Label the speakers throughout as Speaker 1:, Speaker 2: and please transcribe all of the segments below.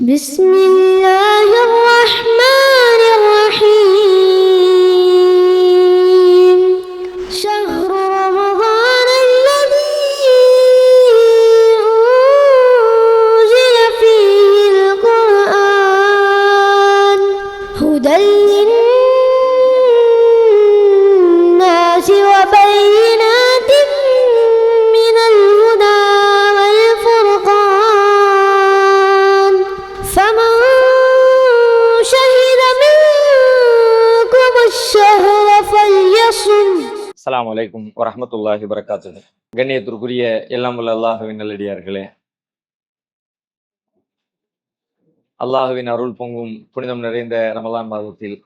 Speaker 1: بسم الله الرحمن الرحيم شهر رمضان الذي أنزل فيه القرآن هدى للناس وبينات من الهدى والفرقان فمن شهد منكم الشهر فليصم.
Speaker 2: அஸ்ஸலாமு அலைக்கும் வரஹ்மத்துல்லாஹி வபரகாத்துஹு. கண்ணியத்திற்குரிய எல்லாம் வல்ல அல்லாஹுவின் நல்லடியார்களே, அல்லாஹுவின் அருள் பொங்கும் புனிதம் நிறைந்த ரமலான் மாதத்தில்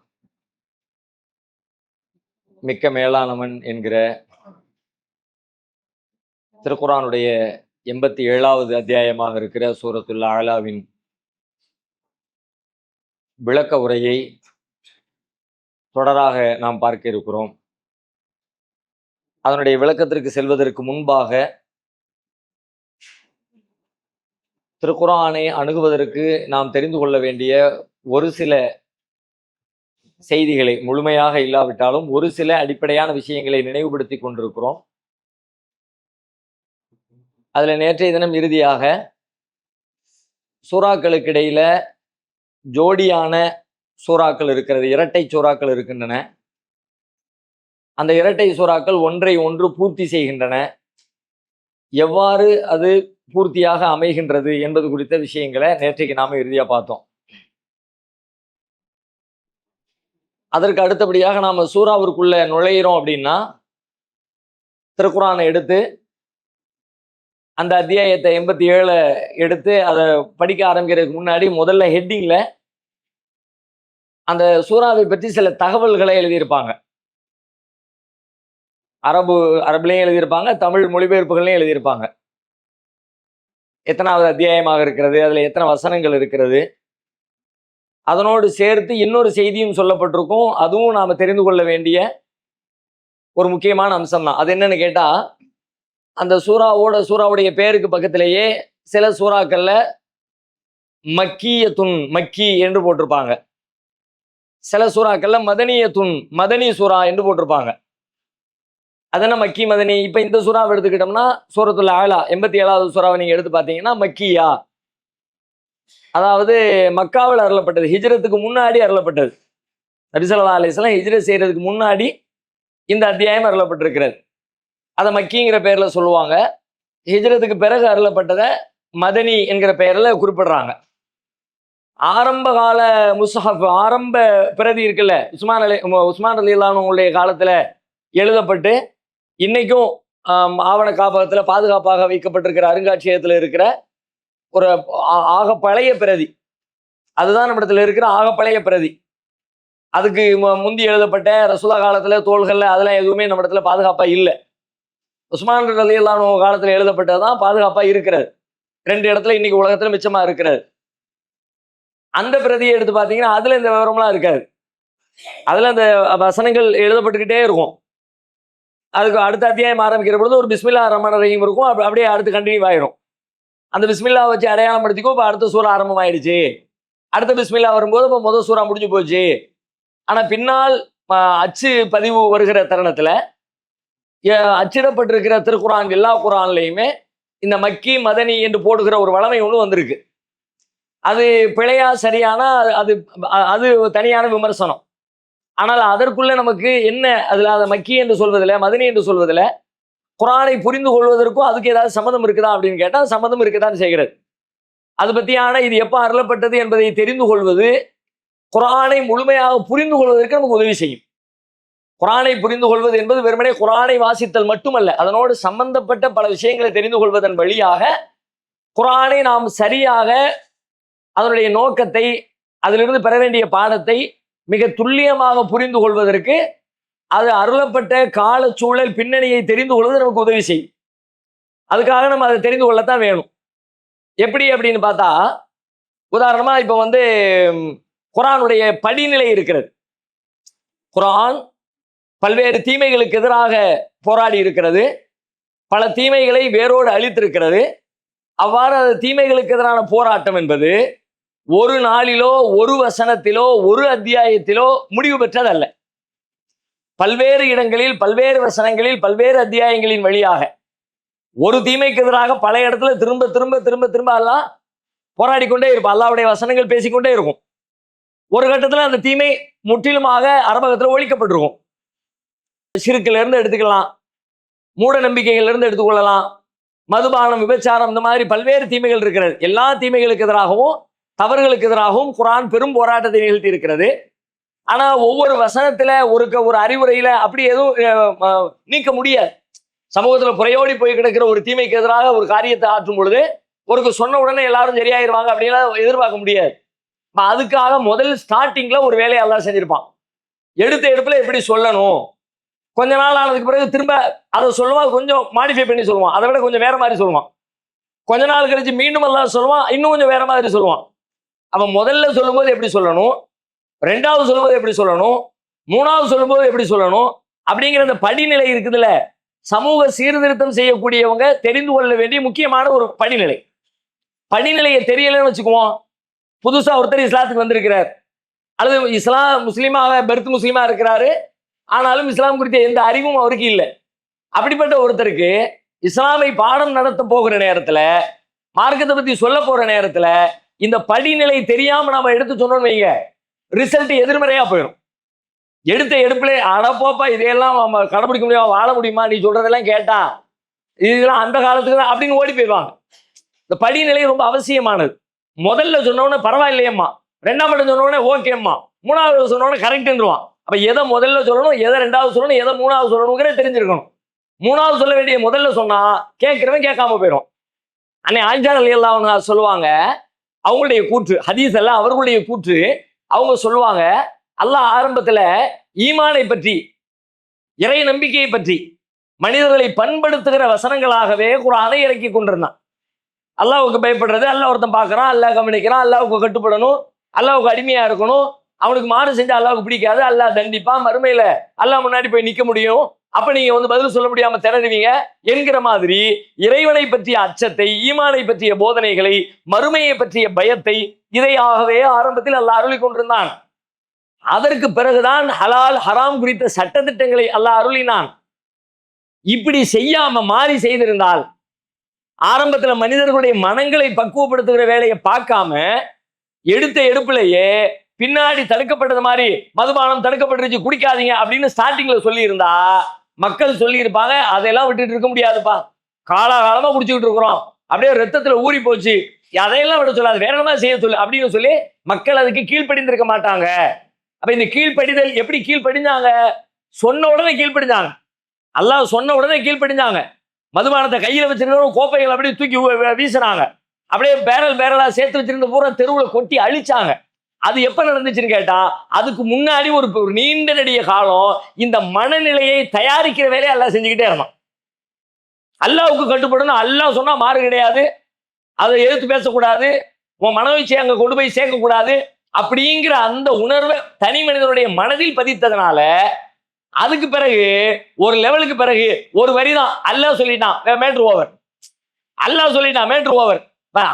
Speaker 2: மிக்க மேலானவன் என்கிற திருக்குர்ஆனுடைய 87வது அத்தியாயமாக இருக்கிற சூரத்துல் அலாவின் விளக்க உரையை தொடராக நாம் பார்க்க இருக்கிறோம். அதனுடைய விளக்கத்திற்கு செல்வதற்கு முன்பாக திருக்குர்ஆனை அணுகுவதற்கு நாம் தெரிந்து கொள்ள வேண்டிய ஒரு சில செய்திகளை, முழுமையாக இல்லாவிட்டாலும் ஒரு சில அடிப்படையான விஷயங்களை நினைவுபடுத்தி கொண்டிருக்கிறோம். அதுல நேற்றைய தினம் இறுதியாக சூறாக்களுக்கு இடையில ஜோடியான சூறாக்கள் இருக்கிறது, இரட்டை சூறாக்கள் இருக்கின்றன. அந்த இரட்டை சூறாக்கள் ஒன்றை ஒன்று பூர்த்தி செய்கின்றன. எவ்வாறு அது பூர்த்தியாக அமைகின்றது என்பது குறித்த விஷயங்களை நேற்றைக்கு நாம இறுதியா பார்த்தோம். அதற்கு அடுத்தபடியாக நாம சூறாவிற்குள்ள நுழையிறோம் அப்படின்னா, திருக்குர்ஆனை எடுத்து அந்த அத்தியாயத்தை 87 எடுத்து அதை படிக்க ஆரம்பிக்கிறதுக்கு முன்னாடி முதல்ல ஹெட்டிங்ல அந்த சூறாவை பற்றி சில தகவல்களை எழுதியிருப்பாங்க. அரபுலையும் எழுதியிருப்பாங்க, தமிழ் மொழிபெயர்ப்புகளையும் எழுதியிருப்பாங்க. எத்தனாவது அத்தியாயமாக இருக்கிறது, அதுல எத்தனை வசனங்கள் இருக்கிறது, அதனோடு சேர்த்து இன்னொரு செய்தியும் சொல்லப்பட்டிருக்கும். அதுவும் நாம தெரிந்து கொள்ள வேண்டிய ஒரு முக்கியமான அம்சம் தான். அது என்னன்னு கேட்டா, அந்த சூறாவுடைய பேருக்கு பக்கத்திலேயே சில சூறாக்கள்ல மக்கியத்துன், மக்கி என்று போட்டிருப்பாங்க. சில சூறாக்கள்ல மதனியத்துன், மதனி சூறா என்று போட்டிருப்பாங்க. அதென்ன மக்கி மதனி? இப்ப இந்த சூறாவை எடுத்துக்கிட்டோம்னா சூரத்துல் அலா 87வது சூறாவை நீங்க எடுத்து பார்த்தீங்கன்னா மக்கியா, அதாவது மக்காவில் அருளப்பட்டது, ஹிஜ்ரத்துக்கு முன்னாடி அருளப்பட்டது. நபி ஸல்லல்லாஹு அலைஹி வஸல்லம் ஹிஜ்ரத் செய்யறதுக்கு முன்னாடி இந்த அத்தியாயம் அருளப்பட்டிருக்கிறது. அதை மக்கிங்கிற பெயர்ல சொல்லுவாங்க. ஹிஜ்ரத்துக்கு பிறகு அருளப்பட்டதை மதனி என்கிற பெயர்ல குறிப்பிடுறாங்க. ஆரம்ப கால முஸ்ஹப், ஆரம்ப பிரதி இருக்குல்ல, உஸ்மான் ரலியல்லாஹு அன்ஹுடைய காலத்துல எழுதப்பட்டு இன்னைக்கும் ஆவண காப்பகத்துல பாதுகாப்பாக வைக்கப்பட்டிருக்கிற அருங்காட்சியகத்துல இருக்கிற ஒரு ஆக பழைய பிரதி, அதுதான் நம்மிடத்துல இருக்கிற ஆக பழைய பிரதி. அதுக்கு முந்தி எழுதப்பட்ட ரசூலா காலத்துல தோள்கள்ல அதெல்லாம் எதுவுமே நம்ம இடத்துல பாதுகாப்பா இல்லை. உஸ்மான் ரலியல்லாஹு அன்ஹு காலத்துல எழுதப்பட்டதுதான் பாதுகாப்பா இருக்கிறது. 2 இடத்துல இன்னைக்கு உலகத்துல மிச்சமா இருக்கிறது. அந்த பிரதியை எடுத்து பார்த்தீங்கன்னா அதுல இந்த விவரம்லாம் இருக்காது. அதுல அந்த வசனங்கள் எழுதப்பட்டுக்கிட்டே இருக்கும். அதுக்கு அடுத்த அத்தியாயம் ஆரம்பிக்கிற பொழுது ஒரு பிஸ்மில்லா ரஹ்மான் ரஹீம் இருக்கும். அப்படியே அடுத்து கண்டினியூ ஆயிரும். அந்த பிஸ்மில்லா வச்சு அடையாளம் படுத்திக்கோ, இப்போ அடுத்த சூறா ஆரம்பம் ஆயிடுச்சு. அடுத்த பிஸ்மில்லா வரும்போது இப்போ முதல் சூறா முடிஞ்சு போச்சு. ஆனா பின்னால் அச்சு பதிவு வருகிற தருணத்துல அச்சிடப்பட்டிருக்கிற திருக்குர்ஆன் எல்லா குர்ஆன்லையுமே இந்த மக்கி மதனி என்று போடுகிற ஒரு வளமை ஒன்று வந்திருக்கு. அது பிழையா சரியானா அது அது தனியான விமர்சனம். ஆனால் அதற்குள்ள நமக்கு என்ன, அதுல அந்த மக்கி என்று சொல்வதில், மதனி என்று சொல்வதில் குர்ஆனை புரிந்து கொள்வதற்கும் அதுக்கு ஏதாவது சம்மதம் இருக்குதா அப்படின்னு கேட்டால் சம்மதம் இருக்குதான் செய்கிறது. அது பற்றியான இது எப்போ அருளப்பட்டது என்பதை தெரிந்து கொள்வது குர்ஆனை முழுமையாக புரிந்து கொள்வதற்கு நமக்கு உதவி செய்யும். குர்ஆனை புரிந்து கொள்வது என்பது வெறுமனே குர்ஆனை வாசித்தல் மட்டுமல்ல, அதனோடு சம்பந்தப்பட்ட பல விஷயங்களை தெரிந்து கொள்வதன் வழியாக குர்ஆனை நாம் சரியாக அதனுடைய நோக்கத்தை, அதிலிருந்து பெற வேண்டிய பாடத்தை மிக துல்லியமாக புரிந்து கொள்வதற்கு, அது அருளப்பட்ட கால சூழல் பின்னணியை தெரிந்து கொள்வது நமக்கு உதவி செய்யும். அதுக்காக நம்ம அதை தெரிந்து கொள்ளத்தான் வேணும். எப்படி அப்படின்னு பார்த்தா, உதாரணமா இப்ப குர்ஆனுடைய படிநிலை இருக்கிறது. குர்ஆன் பல்வேறு தீமைகளுக்கு எதிராக போராடி இருக்கிறது, பல தீமைகளை வேரோடு அழித்திருக்கிறது. அவ்வாறு அது தீமைகளுக்கு எதிரான போராட்டம் என்பது ஒரு நாளிலோ ஒரு வசனத்திலோ ஒரு அத்தியாயத்திலோ முடிவு பெற்றதல்ல. பல்வேறு இடங்களில் பல்வேறு வசனங்களில் பல்வேறு அத்தியாயங்களின் வழியாக ஒரு தீமைக்கு எதிராக பல இடத்துல திரும்ப திரும்ப திரும்ப திரும்ப எல்லாம் போராடி கொண்டே இருப்போம். அல்லாஹ்வுடைய வசனங்கள் பேசிக்கொண்டே இருக்கும். ஒரு கட்டத்தில் அந்த தீமை முற்றிலுமாக அரபகத்தில் ஒழிக்கப்பட்டிருக்கும். சிறுக்குல இருந்து எடுத்துக்கலாம், மூட நம்பிக்கைகள்ல இருந்து எடுத்துக்கொள்ளலாம், மதுபானம், விபச்சாரம், இந்த மாதிரி பல்வேறு தீமைகள் இருக்கிறது. எல்லா தீமைகளுக்கு எதிராகவும் தவறுகளுக்கு எதிராகவும் குர்ஆன் பெரும் போராட்டத்தை நிகழ்த்தி இருக்கிறது. ஆனா ஒவ்வொரு வசனத்துல ஒரு அறிவுரையில அப்படி எதுவும் நீக்க முடியாது. சமூகத்துல புறையோடி போய் கிடக்கிற ஒரு தீமைக்கு எதிராக ஒரு காரியத்தை ஆற்றும் பொழுது ஒருக்கு சொன்ன உடனே எல்லாரும் சரியாயிருவாங்க அப்படின்லாம் எதிர்பார்க்க முடியாது. அதுக்காக முதல் ஸ்டார்டிங்ல ஒரு வேலையை எல்லாம் செஞ்சிருப்பான். எடுத்த எடுப்புல எப்படி சொல்லணும், கொஞ்ச நாள் ஆனதுக்கு பிறகு திரும்ப அதை சொல்லுவான், கொஞ்சம் மாடிஃபை பண்ணி சொல்லுவான், அதை விட கொஞ்சம் வேற மாதிரி சொல்லுவான். கொஞ்ச நாள் கழிச்சு மீண்டும் எல்லாம் சொல்லுவான், இன்னும் கொஞ்சம் வேற மாதிரி சொல்லுவான். அவன் முதல்ல சொல்லும்போது எப்படி சொல்லணும், ரெண்டாவது சொல்லும்போது எப்படி சொல்லணும், மூணாவது சொல்லும்போது எப்படி சொல்லணும் அப்படிங்கிற அந்த படிநிலை இருக்குதுல்ல, சமூக சீர்திருத்தம் செய்யக்கூடியவங்க தெரிந்து கொள்ள வேண்டிய முக்கியமான ஒரு படிநிலை. படிநிலையை தெரியலன்னு வச்சுக்குவோம், புதுசா ஒருத்தர் இஸ்லாத்துக்கு வந்திருக்கிறார், அல்லது இஸ்லாம் முஸ்லீமாக பெர்த் முஸ்லீமா இருக்கிறாரு, ஆனாலும் இஸ்லாம் குறித்த எந்த அறிவும் அவருக்கு இல்லை. அப்படிப்பட்ட ஒருத்தருக்கு இஸ்லாமை பாடம் நடத்த போகிற நேரத்துல, மார்க்கத்தை பத்தி சொல்ல போற நேரத்துல இந்த படிநிலை தெரியாம நம்ம எடுத்து சொன்னோம்னு வைங்க, ரிசல்ட் எதிர்மறையா போயிடும். எடுத்த எடுப்புல அடப்போப்பா இதையெல்லாம் நம்ம கடைபிடிக்க முடியும், வாழ முடியுமா, நீ சொல்றதெல்லாம் கேட்டா இதெல்லாம் அந்த காலத்துக்கு தான் அப்படின்னு ஓடி போயிடுவாங்க. இந்த படிநிலை ரொம்ப அவசியமானது. முதல்ல சொன்னோன்னே பரவாயில்லையம்மா, ரெண்டாம் மட்டும் சொன்னோடனே ஓகேம்மா, மூணாவது சொன்னோடனே கரெக்டுன்றுவான். அப்ப எதை முதல்ல சொல்லணும், எதை ரெண்டாவது சொல்லணும், எதை மூணாவது சொல்லணுங்கிற தெரிஞ்சிருக்கணும். மூணாவது சொல்ல வேண்டிய முதல்ல சொன்னா கேட்கிறவன் கேட்காம போயிடும். அன்னை ஆயிஷா ரலியல்லாஹு அன்ஹா சொல்லுவாங்க, அவங்களுடைய கூற்று, ஹதீஸ் எல்லாம் அவர்களுடைய கூற்று. அவங்க சொல்லுவாங்க, அல்லாஹ் ஆரம்பத்துல ஈமானை பற்றி, இறை நம்பிக்கையை பற்றி மனிதர்களை பண்படுத்துகிற வசனங்களாகவே குர்ஆனை இறக்கி கொண்டிருந்தான். அல்லாஹ்வுக்கு பயப்படுறது, அல்லாஹ் ஒருத்தன் பார்க்கறான், அல்லாஹ் கவனிக்கிறான், அல்லாஹ்வுக்கு கட்டுப்படணும், அல்லாஹ்வுக்கு அடிமையா இருக்கணும், அவனுக்கு மாறு செஞ்சா அல்லாஹ்வுக்கு பிடிக்காது, அல்லாஹ் தண்டிப்பான், மறுமையில அல்லாஹ் முன்னாடி போய் நிக்க முடியும், அப்ப நீங்க பதில் சொல்ல முடியாம திணறுவீங்க என்கிற மாதிரி இறைவனை பற்றிய அச்சத்தை, ஈமானை பற்றிய போதனைகளை, மறுமையை பற்றிய பயத்தை, இதையாகவே ஆரம்பத்தில் அல்லாஹ் அருளி கொண்டிருந்தான். அதற்கு பிறகுதான் ஹலால் ஹராம் குறித்த சட்டத்திட்டங்களை அல்லாஹ் அருளினான். இப்படி செய்யாம மாறி செய்திருந்தால், ஆரம்பத்துல மனிதர்களுடைய மனங்களை பக்குவப்படுத்துகிற வேலையை பார்க்காம எடுத்த எடுப்புலயே பின்னாடி தடுக்கப்பட்டது மாதிரி மதுபானம் தடுக்கப்பட்டுருச்சு குடிக்காதீங்க அப்படின்னு ஸ்டார்டிங்ல சொல்லி இருந்தா மக்கள் சொல்லி இருப்பாங்க, அதையெல்லாம் விட்டுட்டு இருக்க முடியாதுப்பா, காலாகாலமா குடிச்சுக்கிட்டு இருக்கிறோம், அப்படியே ரத்தத்துல ஊறி போச்சு, அதையெல்லாம் விட சொல்லாது, வேற என்ன செய்ய சொல்லு அப்படின்னு சொல்லி மக்கள் அதுக்கு கீழ்ப்படிந்திருக்க மாட்டாங்க. அப்ப இந்த கீழ்ப்படிதல் எப்படி கீழ்ப்படிஞ்சாங்க, சொன்ன உடனே கீழ்ப்படிஞ்சாங்க. அல்லாஹ் சொன்ன உடனே கீழ்ப்படிஞ்சாங்க. மதுபானத்தை கையில வச்சிருந்தவங்க கோப்பைகள் அப்படியே தூக்கி வீசினாங்க, அப்படியே பேரலா சேர்த்து வச்சிருந்த பூரா தெருவுல கொட்டி அழிச்சாங்க. அது எப்ப நடந்துச்சுன்னு கேட்டா, அதுக்கு முன்னாடி ஒரு நீண்ட நெடிய காலம் இந்த மனநிலையை தயாரிக்கிற வேலையை அல்லாஹ் செஞ்சுக்கிட்டே இருந்தான். அல்லாஹ்வுக்கு கட்டுப்படணும், அல்லாஹ் சொன்னா மாறு கிடையாது, அதை எதிர்த்து பேசக்கூடாது, உன் மனவீச்சை அங்க கொண்டு போய் சேர்க்கக்கூடாது அப்படிங்கிற அந்த உணர்வை தனி மனிதனுடைய மனதில் பதித்ததுனால, அதுக்கு பிறகு ஒரு லெவலுக்கு பிறகு ஒரு வரிதான், அல்லாஹ் சொல்லிட்டான் மேட்ரு ஓவர், அல்லாஹ் சொல்லிட்டான் மேட்ரு ஓவர்.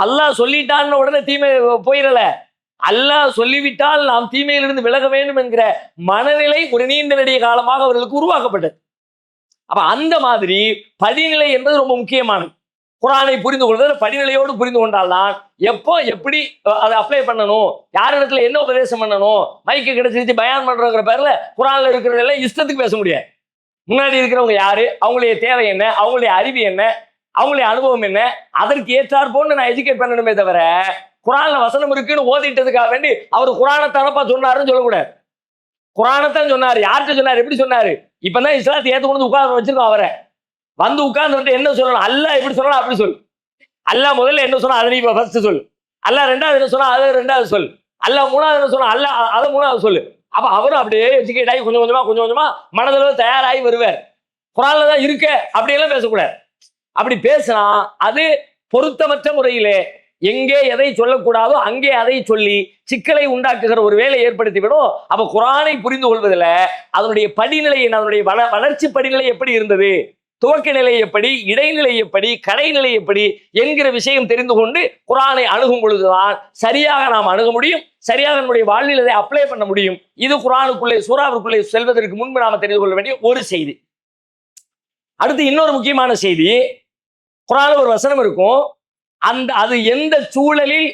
Speaker 2: அல்லாஹ் சொல்லிட்டான்னு உடனே தீமை போயிடல, அல்லாஹ் சொல்லிவிட்டால் நாம் தீமையிலிருந்து விலக வேண்டும் என்கிற மனநிலை ஒரு நீண்ட நெடிய காலமாக அவர்களுக்கு உருவாக்கப்பட்டது. அப்ப அந்த மாதிரி படிநிலை என்பது ரொம்ப முக்கியமானது. குர்ஆனை புரிந்து கொள்வது படிநிலையோடு புரிந்து கொண்டால்தான் எப்போ எப்படி அதை அப்ளை பண்ணணும், யார் இடத்துல என்ன உபதேசம் பண்ணணும், மைக்கு கிடைச்சிருச்சு பயான் பண்றோங்கிற பேர்ல குர்ஆன்ல இருக்கிறதெல்லாம் இஷ்டத்துக்கு பேச முடியாது. முன்னாடி இருக்கிறவங்க யாரு, அவங்களுடைய தேவை என்ன, அவங்களுடைய அறிவு என்ன, அவங்களுடைய அனுபவம் என்ன, அதற்கு ஏற்றார் போன்னு நான் எஜுகேட் பண்ணணுமே தவிர குர்ஆன்ல வசனம் இருக்குன்னு ஓதிட்டதுக்காக வேண்டி அவர் குர்ஆனை தரப்பா சொன்னாருன்னு சொல்லக்கூடாது. குர்ஆனைத்தான் சொன்னாரு, யார்கிட்ட சொன்னாரு, எப்படி சொன்னாரு, இப்பதான் இஸ்லாத்தை ஏத்து கொண்டு உட்கார்ந்து வச்சிருக்கோம், அவரை வந்து உட்கார்ந்து என்ன சொல்லணும், அல்லாஹ் எப்படி சொல்லணும் அப்படி சொல்லு, அல்லாஹ் முதல்ல என்ன சொன்னா அதை நீ ஃபர்ஸ்ட் சொல்லு, அல்லாஹ் ரெண்டாவது என்ன சொன்னா அதை ரெண்டாவது சொல்லு, அல்லாஹ் மூணாவது என்ன சொன்னா அல்லாஹ் அதை மூணாவது சொல்லு. அப்ப அவரும் அப்படியே எஜுகேட் ஆகி கொஞ்சம் கொஞ்சமா மனதில் தயாராகி வருவார். குர்ஆன்ல தான் இருக்க அப்படியெல்லாம் பேசக்கூடாது. அப்படி பேசினா அது பொருத்தமற்ற முறையிலே எங்கே எதை சொல்லக்கூடாதோ அங்கே அதை சொல்லி சிக்கலை உண்டாக்குகிற ஒரு வேலை ஏற்படுத்திவிடும். அப்ப குர்ஆனை புரிந்து கொள்வதில் அதனுடைய படிநிலை, அதனுடைய வளர்ச்சி படிநிலை எப்படி இருந்தது, துவக்க நிலை எப்படி, இடைநிலை எப்படி, கடைநிலை எப்படி என்கிற விஷயம் தெரிந்து கொண்டு குர்ஆனை அணுகும் பொழுதுதான் சரியாக நாம் அணுக முடியும், சரியாக நம்முடைய வாழ்வில் அதை அப்ளை பண்ண முடியும். இது குர்ஆனுக்குள்ளே சூறாவிற்குள்ளே செல்வதற்கு முன்பு நாம தெரிந்து கொள்ள வேண்டிய ஒரு செய்தி. அடுத்து இன்னொரு முக்கியமான செய்தி, குர்ஆன்ல ஒரு வசனம் இருக்கும், அது எந்த சூழலில்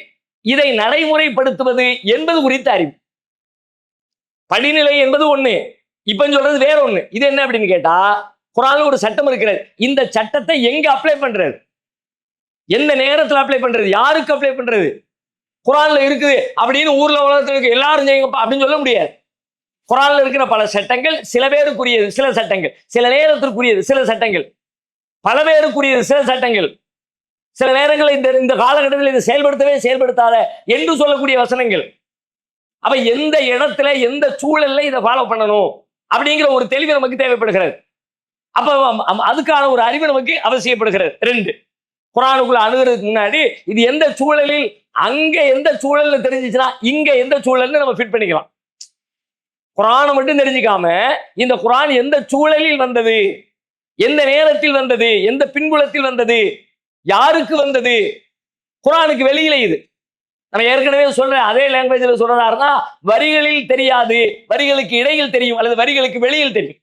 Speaker 2: இதை நடைமுறைப்படுத்துவது என்பது குறித்த அறிவு. படிநிலை என்பது ஒண்ணு, இப்ப சொல்றது வேற ஒண்ணு. இது என்ன அப்படின்னு கேட்டா, குர்ஆன்ல ஒரு சட்டம் இருக்கிறது, இந்த சட்டத்தை எங்க அப்ளை பண்றது, எந்த நேரத்தில் அப்ளை பண்றது, யாருக்கு அப்ளை பண்றது, குர்ஆன்ல இருக்குது அப்படின்னு ஊர்ல உலகத்தில் இருக்கு எல்லாரும் செய்யுங்கப்பா அப்படின்னு சொல்ல முடியாது. குர்ஆன்ல இருக்கிற பல சட்டங்கள் சில பேருக்குரியது சில சட்டங்கள், சில நேரத்திற்குரியது சில சட்டங்கள், பல பேருக்குரியது சில சட்டங்கள், சில நேரங்களில் இந்த காலகட்டத்தில் இதை செயல்படுத்தாத என்று சொல்லக்கூடிய வசனங்கள். அப்ப எந்த இடத்துல எந்த சூழல்ல இதை ஃபாலோ பண்ணணும் அப்படிங்கிற ஒரு தெளிவு நமக்கு தேவைப்படுகிறது. அப்ப அதுக்கான ஒரு அறிவு நமக்கு அவசியப்படுகிறது. 2, குர்ஆனுக்குள்ள அணுகிறதுக்கு முன்னாடி இது எந்த சூழலில், அங்க எந்த சூழல்ல தெரிஞ்சிச்சுன்னா இங்க எந்த சூழல்னு நம்ம ஃபிட் பண்ணிக்கலாம். குர்ஆனை மட்டும் தெரிஞ்சுக்காம இந்த குர்ஆன் எந்த சூழலில் வந்தது, எந்த நேரத்தில் வந்தது, எந்த பின்புலத்தில் வந்தது, யாருக்கு வந்தது, குர்ஆனுக்கு வெளியில இது நம்ம ஏற்கனவே சொல்றேன், அதே லாங்குவேஜ்ல சொல்றதா இருந்தா வரிகளில் தெரியாது, வரிகளுக்கு இடையில் தெரியும், அல்லது வரிகளுக்கு வெளியில் தெரியும்.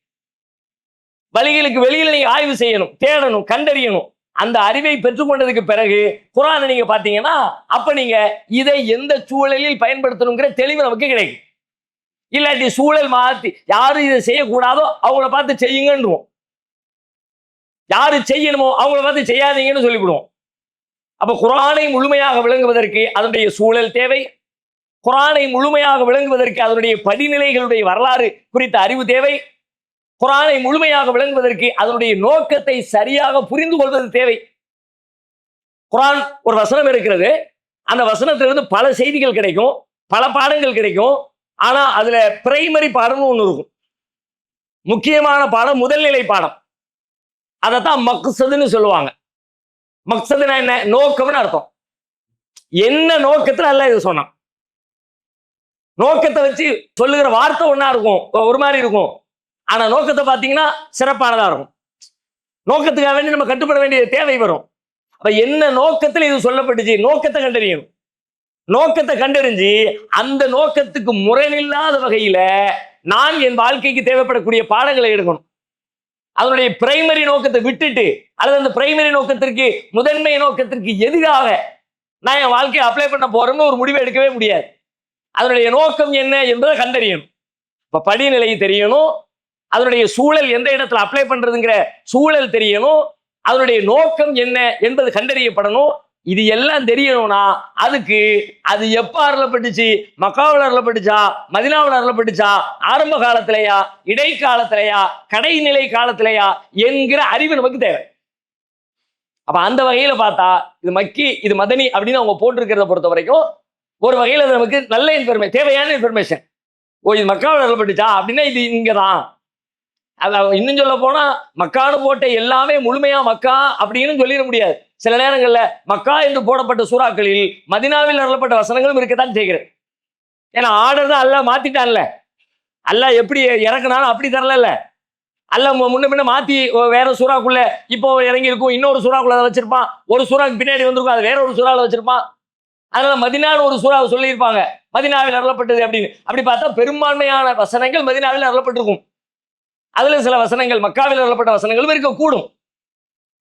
Speaker 2: வரிகளுக்கு வெளியில் நீங்க ஆய்வு செய்யணும், தேடணும், கண்டறியணும். அந்த அறிவை பெற்றுக்கொண்டதுக்கு பிறகு குர்ஆனை நீங்க பாத்தீங்கன்னா அப்ப நீங்க இதை எந்த சூழலில் பயன்படுத்தணுங்கிற தெளிவு நமக்கு கிடைக்கும். இல்லாட்டி சூழல் மாத்தி யாரு இதை செய்யக்கூடாதோ அவங்கள பார்த்து செய்யுங்கன்றுவோம், யாரு செய்யணுமோ அவங்கள பார்த்து செய்யாதீங்கன்னு சொல்லிவிடுவோம். அப்ப குர்ஆனை முழுமையாக விளங்குவதற்கு அதனுடைய சூழல் தேவை, குர்ஆனை முழுமையாக விளங்குவதற்கு அதனுடைய படிநிலைகளுடைய வரலாறு குறித்த அறிவு தேவை, குர்ஆனை முழுமையாக விளங்குவதற்கு அதனுடைய நோக்கத்தை சரியாக புரிந்து கொள்வது தேவை. குர்ஆன் ஒரு வசனம் இருக்கிறது, அந்த வசனத்திலிருந்து பல செய்திகள் கிடைக்கும், பல பாடங்கள் கிடைக்கும். ஆனா அதுல பிரைமரி பாடம்னு ஒண்ணு இருக்கும், முக்கியமான பாடம், முதல்நிலை பாடம். அதைத்தான் மக்சதுன்னு சொல்லுவாங்க. மக்சதுனா என்ன, நோக்கம்னு அர்த்தம். என்ன நோக்கத்துல அல்லாஹ் இது சொன்னான், நோக்கத்தை வச்சு சொல்லுகிற வார்த்தை ஒண்ணா இருக்கும், ஒரு மாதிரி இருக்கும். ஆனா நோக்கத்தை பார்த்தீங்கன்னா சிறப்பானதா இருக்கும். நோக்கத்துக்காக வேண்டி நம்ம கட்டுப்பட வேண்டிய தேவை வரும். அப்ப என்ன நோக்கத்தில் இது சொல்லப்பட்டுச்சு, நோக்கத்தை கண்டறியணும். நோக்கத்தை கண்டறிஞ்சு அந்த நோக்கத்துக்கு முரணில்லாத வகையில நான் என் வாழ்க்கைக்கு தேவைப்படக்கூடிய பாடங்களை எடுக்கணும். அதனுடைய பிரைமரி நோக்கத்தை விட்டுட்டு அல்லது அந்த பிரைமரி நோக்கத்திற்கு முதன்மை நோக்கத்திற்கு எதிராக நான் என் வாழ்க்கையை அப்ளை பண்ண போறேன்னு ஒரு முடிவை எடுக்கவே முடியாது. அதனுடைய நோக்கம் என்ன என்பதை கண்டறியணும். இப்ப படிநிலை தெரியணும், அதனுடைய சூழல் எந்த இடத்துல அப்ளை பண்றதுங்கிற சூழல் தெரியணும், அதனுடைய நோக்கம் என்ன என்பது கண்டறியப்படணும். இது எல்லாம் தெரியணும்னா அதுக்கு அது எப்ப அருளப்பட்டுச்சு, மக்காவில் அருளப்பட்டுச்சா, மதினாவில் அருளப்பட்டுச்சா, ஆரம்ப காலத்திலேயா, இடைக்காலத்திலேயா, கடைநிலை காலத்திலேயா என்கிற அறிவு நமக்கு தேவை. அப்ப அந்த வகையில பார்த்தா இது மக்கி இது மதனி அப்படின்னு அவங்க போட்டிருக்கிறத பொறுத்த வரைக்கும் ஒரு வகையில நமக்கு நல்ல இன்ஃபர்மேஷன், தேவையான இன்ஃபர்மேஷன். ஓ இது மக்காவில் அருளப்பட்டுச்சா அப்படின்னா இது இங்கதான். அது இன்னும் சொல்ல போனா மக்கான்னு போட்ட எல்லாமே முழுமையா மக்கா அப்படின்னு சொல்லிட முடியாது. சில நேரங்கள்ல மக்கா என்று போடப்பட்ட சூறாக்களில் மதினாவில் அருளப்பட்ட வசனங்களும் இருக்கத்தான் செய்கிறது. ஏன்னா ஆர்டர் தான் அல்லாஹ் மாத்திட்டான்ல, அல்லாஹ் எப்படி இறக்குனாலும் அப்படி தரல. அல்லாஹ் முன்ன பின்ன மாத்தி வேற சூறாக்குள்ள இப்போ இறங்கி இருக்கும், இன்னொரு சூறாக்குள்ள அதை வச்சிருப்பான், ஒரு சூறாக்கு பின்னாடி வந்திருக்கும், அது வேற ஒரு சூறாவில் வச்சிருப்பான். அதனால மதினான்னு ஒரு சூறாவை சொல்லியிருப்பாங்க, மதினாவில் அருளப்பட்டது அப்படின்னு. அப்படி பார்த்தா பெரும்பான்மையான வசனங்கள் மதினாவில் அருளப்பட்டிருக்கும். அதுல சில வசனங்கள் மக்காவில் அருளப்பட்ட வசனங்களும் இருக்கக்கூடும்.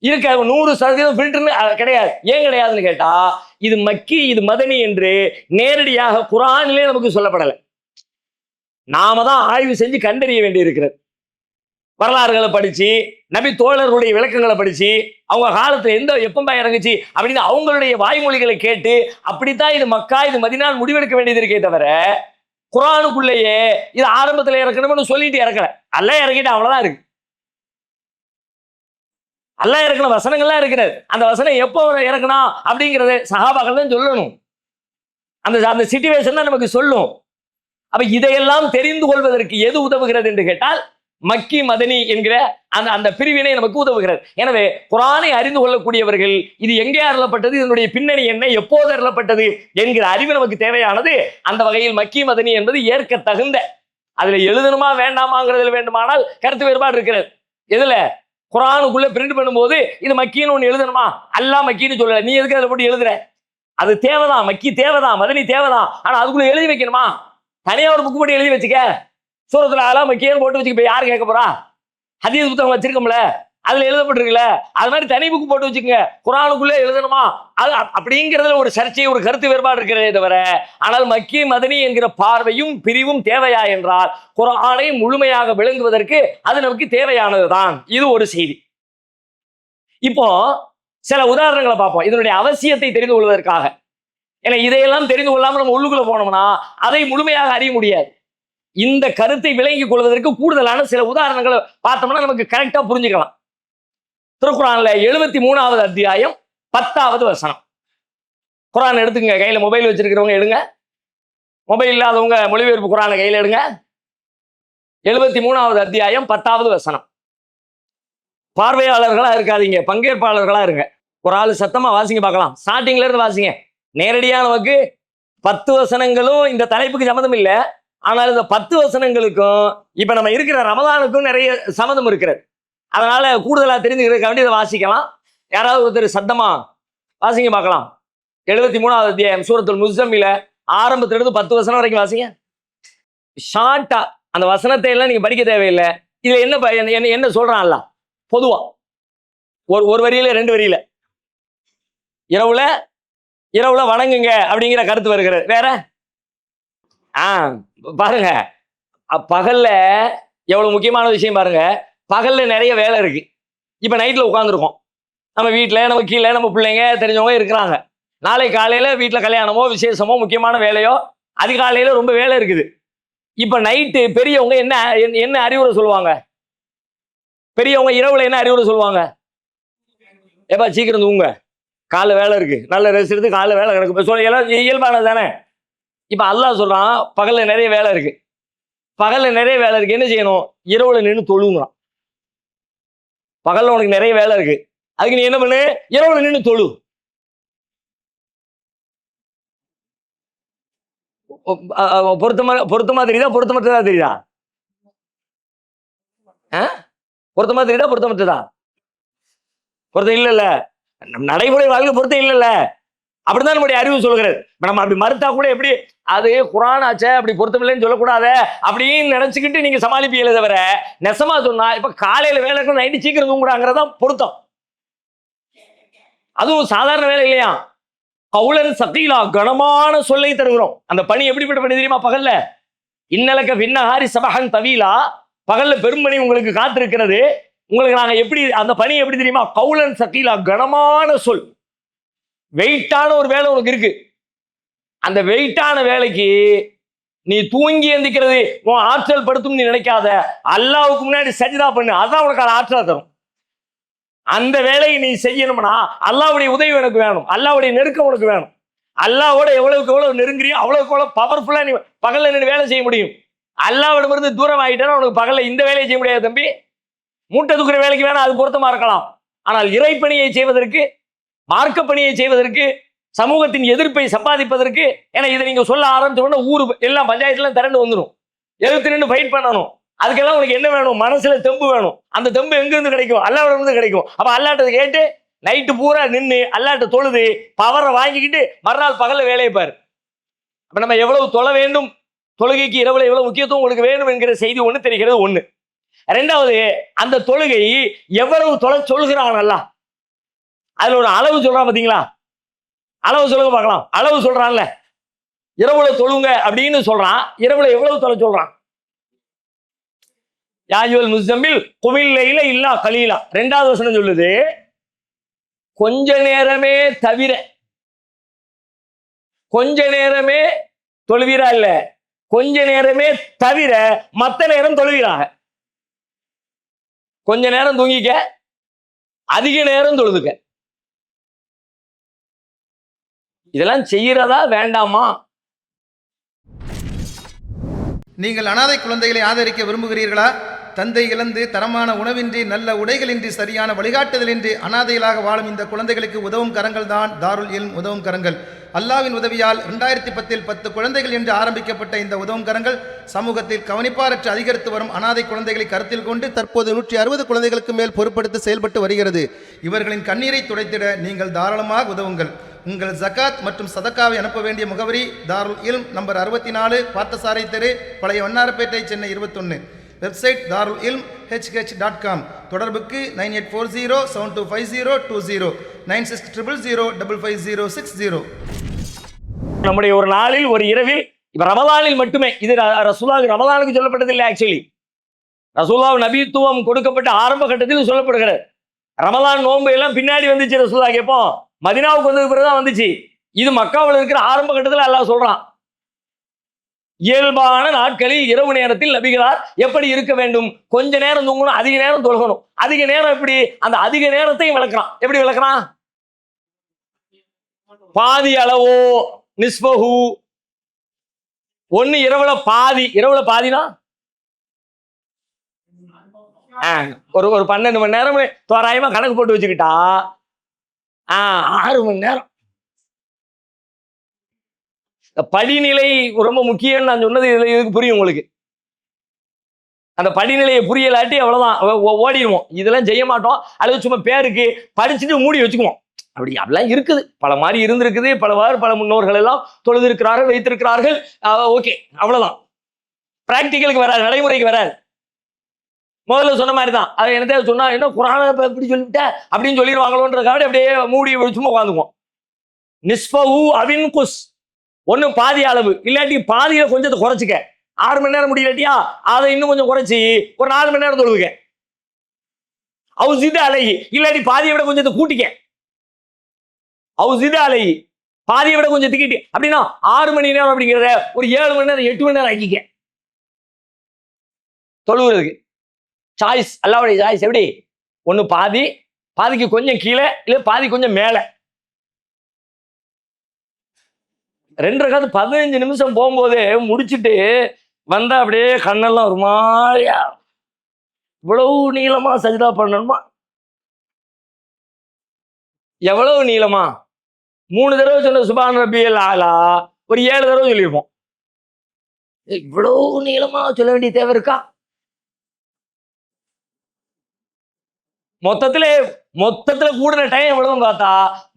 Speaker 2: இருக்க 100% ஃபில்டர்னு கிடையாது. ஏன் கிடையாதுன்னு கேட்டா இது மக்கி இது மதனி என்று நேரடியாக குர்ஆனிலே நமக்கு சொல்லப்படலை. நாம தான் ஆய்வு செஞ்சு கண்டறிய வேண்டி இருக்கிறது. வரலாறுகளை படிச்சு, நபி தோழர்களுடைய விளக்கங்களை படிச்சு, அவங்க காலத்துல எப்பம்பா இறங்குச்சு அப்படின்னு அவங்களுடைய வாய்மொழிகளை கேட்டு அப்படித்தான் இது மக்கா இது மதினால் முடிவெடுக்க வேண்டியது இருக்கே தவிர குர்ஆனுக்குள்ளேயே இது ஆரம்பத்துல இறக்கணும்னு சொல்லிட்டு இறக்கல. அல்லாஹ் இறக்கிட்டு அவ்வளவுதான் இருக்கு. அல்லாஹ் இறக்கின வசனங்கள்லாம் இருக்கிறது. அந்த வசனம் எப்போ இறக்கணும் அப்படிங்கிறது சஹாபாக்கள் தான் சொல்லணும். அந்த சிச்சுவேஷன் தான் நமக்கு சொல்லும். அப்ப இதையெல்லாம் தெரிந்து கொள்வதற்கு எது உதவுகிறது என்று கேட்டால் மக்கி மதனி என்கிற அந்த பிரிவினை நமக்கு உதவுகிறது. எனவே குர்ஆனை அறிந்து கொள்ளக்கூடியவர்கள் இது எங்கே அருளப்பட்டது, இதனுடைய பின்னணி என்ன, எப்போது அருளப்பட்டது என்கிற அறிவு நமக்கு தேவையானது. அந்த வகையில் மக்கி மதனி என்பது ஏற்க தகுந்த, அதுல எழுதணுமா வேண்டாமாங்கிறதுல வேண்டுமானால் கருத்து வேறுபாடு இருக்கிறது. எதுல குரானுக்குள்ள பிரிண்ட் பண்ணும்போது இது மக்கின்னு ஒன்று எழுதணுமா? அல்லாஹ் மக்கின்னு சொல்லல, நீ எதுக்கு அதில் போட்டு எழுதுற? அது தேவைதான், மக்கி தேவைதான், மதனி தேவைதான். ஆனா அதுக்குள்ள எழுதி வைக்கணுமா? தனியா ஒரு புக்கு போட்டு எழுதி வச்சுக்க, சூரத்துல ஆலா மக்கியன்னு போட்டு வச்சுக்க, யாரு கேட்க போறா? ஹதீஸ் புத்தகம் வச்சிருக்கோம்ல, அதுல எழுதப்பட்டிருக்குல்ல, அது மாதிரி தனி புக்கு போட்டு வச்சுக்கோங்க. குரானுக்குள்ளே எழுதணுமா அது அப்படிங்கிறதுல ஒரு சர்ச்சை, ஒரு கருத்து வேறுபாடு இருக்கிறதே தவிர, ஆனால் மக்கி மதனி என்கிற பார்வையும் பிரிவும் தேவையா என்றால் குரானை முழுமையாக விளங்குவதற்கு அது நமக்கு தேவையானதுதான். இது ஒரு செய்தி. இப்போ சில உதாரணங்களை பார்ப்போம் இதனுடைய அவசியத்தை தெரிந்து கொள்வதற்காக. ஏன்னா இதையெல்லாம் தெரிந்து கொள்ளாம நம்ம உள்ளுக்குள்ள போனோம்னா அதை முழுமையாக அறிய முடியாது. இந்த கருத்தை விளங்கிக் கொள்வதற்கு கூடுதலான சில உதாரணங்களை பார்த்தோம்னா நமக்கு கரெக்டா புரிஞ்சுக்கலாம். திருக்குறான்ல 73வது அத்தியாயம் 10வது வசனம். குரான் எடுத்துங்க, கையில மொபைல் வச்சிருக்கிறவங்க எடுங்க, மொபைல் இல்லாதவங்க மொழிபெயர்ப்பு குரானை கையில எடுங்க. 73வது அத்தியாயம் 10வது வசனம். பார்வையாளர்களா இருக்காதீங்க, பங்கேற்பாளர்களா இருங்க. ஒரு ஆளு சத்தமா வாசிங்க பார்க்கலாம், ஸ்டார்டிங்ல இருந்து வாசிங்க. நேரடியா நமக்கு 10 வசனங்களும் இந்த தலைப்புக்கு சம்மந்தம் இல்லை, ஆனால் இந்த 10 வசனங்களுக்கும் இப்ப நம்ம இருக்கிற ரமதானுக்கும் நிறைய சம்மந்தம் இருக்கிறது. அதனால கூடுதலா தெரிஞ்சுக்கிறதுக்கு வேண்டிய இதை வாசிக்கலாம். யாராவது ஒருத்தர் சத்தமா வாசிங்க பார்க்கலாம். 73வது அத்தியாயம் சூரத்துல் முஸம்மில ஆரம்பத்திலிருந்து 10 வசனம் வரைக்கும் வாசிங்க. ஷார்ட்டா அந்த வசனத்தை எல்லாம் நீங்க படிக்க தேவையில்லை. இதுல என்ன சொல்றான்ல, பொதுவா ஒரு வரியில 2 வரியில இரவுல வணங்குங்க அப்படிங்கிற கருத்து வருகிறது. வேற பாருங்க, பகல்ல எவ்வளவு முக்கியமான விஷயம் பாருங்க. பகல்ல நிறைய வேலை இருக்கு. இப்ப நைட்ல உட்காந்துருக்கோம், நம்ம வீட்டுல, நம்ம கீழே நம்ம பிள்ளைங்க தெரிஞ்சவங்க இருக்கிறாங்க. நாளை காலையில வீட்டுல கல்யாணமோ விசேஷமோ முக்கியமான வேலையோ அதிகாலையில ரொம்ப வேலை இருக்குது. இப்ப நைட்டு பெரியவங்க என்ன அறிவுரை சொல்லுவாங்க? பெரியவங்க இரவுல என்ன அறிவுரை சொல்லுவாங்க? ஏப்பா சீக்கிரம் தூங்க, காலைல வேலை இருக்கு, நல்ல ரெஸ்ட் எடுத்து காலைல வேலை கிடக்கு, எல்லாம் இயல்பானது தானே. இப்ப அல்லாஹ் சொல்றான் பகல்ல நிறைய வேலை இருக்கு. பகல்ல நிறைய வேலை இருக்கு, என்ன செய்யணும்? இரவுல நின்று தொழுங்கலாம். பகல்ல உனக்கு நிறைய வேலை இருக்கு, அதுக்கு நீ என்ன பண்ணு? இரவுல நின்று தொழு. பொருத்தமா தெரியுதா, பொருத்தமற்றதா தெரியுதா? பொருத்தமா தெரியுதா, பொருத்தமற்றதா? பொருத்தம் இல்லைல்ல, நடைமுறை வாழ்க்கை பொருத்தம் இல்லைல்ல. அப்படிதான் நம்முடைய அறிவு சொல்கிறது. நம்ம அப்படி மறுத்தா கூட எப்படி அது குரான் ஆச்சே, அப்படி பொருத்தம் இல்லைன்னு சொல்லக்கூடாது அப்படின்னு நினைச்சுக்கிட்டு நீங்க சமாளிப்பீங்களே தவிர, நெசமா சொன்னா இப்ப காலையில வேலை இருக்கும், நைட்டு சீக்கிரம் தூங்குறாங்கிறதான் பொருத்தம். அதுவும் சாதாரண வேலை இல்லையா, கவுலன் சகீலா, கனமான சொல்லை தருகிறோம். அந்த பணி எப்படிப்பட்ட பணி தெரியுமா? பகல்ல இன்னலக்க விண்ணஹாரி சபஹன் தவீலா, பகல்ல பெரும்பணி உங்களுக்கு காத்திருக்கிறது. உங்களுக்கு நாங்க எப்படி அந்த பணி எப்படி தெரியுமா? கவுலன் சகீலா, கனமான சொல், வெயிட்டான ஒரு வேலை உனக்கு இருக்கு. அந்த வெயிட்டான வேலைக்கு நீ தூங்கி எந்திக்கிறது உன் ஆற்றல் படுத்தும் நீ நினைக்காத. அல்லாஹ்வுக்கு முன்னாடி சஜ்தா பண்ணு, அதான் உனக்கு அந்த ஆற்றல் தரும். அந்த வேலையை நீ செய்யணும்னா அல்லாஹ்வுடைய உதவி உனக்கு வேணும், அல்லாஹ்வுடைய நெருக்கம் உனக்கு வேணும். அல்லாஹ்வோட எவ்வளவுக்கு எவ்வளவு நெருங்குறியோ அவ்வளவுக்கு எவ்வளவு பவர்ஃபுல்லா நீ பகல்ல நின்று வேலை செய்ய முடியும். அல்லாஹ்விடமிருந்து தூரம் ஆகிட்டா உனக்கு பகல்ல இந்த வேலையை செய்ய முடியாது தம்பி. மூட்டை தூக்குற வேலைக்கு வேணா அது பொருத்தமா இருக்கலாம், ஆனால் இறைப்பணியை செய்வதற்கு, மார்க்க பணியை செய்வதற்கு, சமூகத்தின் எதிர்ப்பை சம்பாதிப்பதற்கு, ஏன்னா இதை நீங்க சொல்ல ஆரம்பிச்ச உடனே ஊரு எல்லாம் பஞ்சாயத்துல திரண்டு வந்துடும், எதிர்த்து நின்று ஃபைட் பண்ணணும். அதுக்கெல்லாம் உனக்கு என்ன வேணும்? மனசுல தெம்பு வேணும். அந்த தெம்பு எங்க இருந்து கிடைக்கும்? அல்லாஹ்விடம் இருந்து கிடைக்கும். அப்ப அல்லாஹ்ட்ட கேட்டு நைட்டு பூரா நின்று அல்லாஹ்ட்ட தொழுது பவரை வாங்கிக்கிட்டு மறுநாள் பகல்ல வேலையை பாரு. அப்ப நம்ம எவ்வளவு தொழ வேண்டும், தொழுகைக்கு இரவுல எவ்வளவு முக்கியத்துவம் உங்களுக்கு வேணும் என்கிற செய்தி ஒண்ணு தெரிகிறது. ஒண்ணு. ரெண்டாவது, அந்த தொழுகை எவ்வளவு தொலை சொல்கிறான் அல்லாஹ், அதுல ஒரு அளவு சொல்றான் பாத்தீங்களா? அளவு சொல்லுங்க பார்க்கலாம். அளவு சொல்றான்ல, இரவுல தொழுங்க அப்படின்னு சொல்றான். இரவுல எவ்வளவு தொலை சொல்றான்? யாயுல் முஸம்மில் குமில் லைல இல்லா கலீலா. 2வது வசனம் சொல்லுது கொஞ்ச நேரமே தவிர. கொஞ்ச நேரமே தொழுவீரா? இல்ல, கொஞ்ச நேரமே தவிர மத்த நேரம் தொழுவீராக. கொஞ்ச நேரம் தூங்கிக்க, அதிக நேரம் தொழுதுக்க. இதெல்லாம் செய்யறதா வேண்டாமா?
Speaker 3: நீங்கள் அனாதை குழந்தைகளை ஆதரிக்க விரும்புகிறீர்களா? தந்தை இழந்து தரமான உணவின்றி நல்ல உடைகளின்றி சரியான வழிகாட்டுதலின்றி அனாதைகளாக வாழும் இந்த குழந்தைகளுக்கு உதவும் கரங்கள் தான் தாருல் இல்ம் உதவும் கரங்கள். அல்லாவின் உதவியால் 2010 10 குழந்தைகள் என்று ஆரம்பிக்கப்பட்ட இந்த உதவும் கரங்கள் சமூகத்தில் கவனிப்பாரற்று அதிகரித்து வரும் அனாதை குழந்தைகளை கருத்தில் கொண்டு தற்போது 160 குழந்தைகளுக்கு மேல் பொறுப்படுத்தி செயல்பட்டு வருகிறது. இவர்களின் கண்ணீரை துடைத்திட நீங்கள் தாராளமாக உதவுங்கள். உங்கள் ஜகாத் மற்றும் சதக்காவை அனுப்ப வேண்டிய முகவரி தாருல் இல்ம் நம்பர் 64 பார்த்தசாரை தெரு, பழைய வண்ணாரப்பேட்டை, சென்னை 21. வெப்சைட் தாருல் இல்ம் hh.com. தொடர்புக்கு 9840725020 9600055060.
Speaker 2: நம்முடைய ஒரு நாளில் ஒரு இரவில் இப்ப ரமலானில் மட்டுமே, இது ரசூலுல்லாஹ் ரமலானுக்கு சொல்லப்பட்டதில்லை. ஆக்சுவலி ரசூலுல்லாஹ் நபித்துவம் கொடுக்கப்பட்ட ஆரம்ப கட்டத்தில் சொல்லப்படுகிறது. ரமலான் நோன்பு எல்லாம் பின்னாடி வந்துச்சு. ரசூலுல்லாஹ் கேட்போம் மதீனாவுக்கு வந்தது பிறகுதான் வந்துச்சு. இது மக்காவில் இருக்கிற ஆரம்ப கட்டத்தில் அல்லாஹ் சொல்றான். இயல்பான நாட்களில் இரவு நேரத்தில் நபிகளார் எப்படி இருக்க வேண்டும்? கொஞ்ச நேரம் தூங்கணும், அதிக நேரம் தொழுகணும். அதிக நேரம் எப்படி? அந்த அதிக நேரத்தையும் விளக்குறான். எப்படி விளக்குறான்? பாதி அளவோ நிஸ்பஹு, ஒன்னு இரவுல பாதி. இரவுல பாதினா ஒரு 12 மணி நேரம் தோராயமா கணக்கு போட்டு வச்சுக்கிட்டா 6 மணி நேரம். படிநிலை ரொம்ப முக்கியம். நான் சொன்னது இதுக்கு புரியும் உங்களுக்கு. அந்த படிநிலையை புரியலாட்டி அவ்வளவுதான், ஓடிடுவோம். இதெல்லாம் செய்ய மாட்டோம், அல்லது சும்மா பேருக்கு படிச்சுட்டு மூடி வச்சுக்குவோம். அப்படிலாம் இருக்குது. பல மாதிரி இருந்திருக்குது. பல முன்னோர்கள் எல்லாம் தொழுது இருக்கிறார்கள், வைத்திருக்கிறார்கள். ஓகே, அவ்வளவுதான். பிராக்டிக்கலுக்கு வராது, நடைமுறைக்கு வராது. முதல்ல சொன்ன மாதிரி தான். அதை என்ன சொன்னா என்ன குரானை இப்படி சொல்லிவிட்ட அப்படின்னு சொல்லிடுவாங்களோன்றதுக்காக அப்படியே மூடி சும்மா உட்காந்துக்குவோம். நிஸ்பஹு அவின் குஸ், ஒன்று பாதி அளவு, இல்லாட்டி பாதியில கொஞ்சத்தை குறைச்சிக்க. 6 மணி நேரம் முடியலாட்டியா அதை இன்னும் கொஞ்சம் குறைச்சி ஒரு 4 மணி நேரம் தொழுவுங்க. அவுசித அலைகி, இல்லாட்டி பாதியை விட கொஞ்சத்தை கூட்டிக்க. அவுசித அலைகி, பாதியை விட கொஞ்சம் திக்கிட்டு. அப்படின்னா 6 மணி நேரம் அப்படிங்கிறத ஒரு 7 மணி நேரம் 8 மணி நேரம் ஆக்கிக்க. தொழுவுறதுக்கு சாய்ஸ், அல்லாவுடைய சாய்ஸ். எப்படி? ஒன்று பாதி, பாதிக்கு கொஞ்சம் கீழே, இல்லை பாதி கொஞ்சம் மேலே. 2 ரகாத்து 15 நிமிஷம் போகும்போதே முடிச்சுட்டு வந்தா அப்படியே கண்ணெல்லாம் ஒரு மாதிரியா, இவ்வளவு நீளமா சஜ்தா பண்ணணுமா? எவ்வளவு நீளமா? 3 தடவை சொன்ன சுபான் ரப்பியல் ஆலா ஒரு 7 தடவை சொல்லியிருப்போம். இவ்வளவு நீளமா சொல்ல வேண்டிய தேவை இருக்கா? மொத்தத்துல கூடுற டைம் எவ்வளவுன்னு பார்த்தா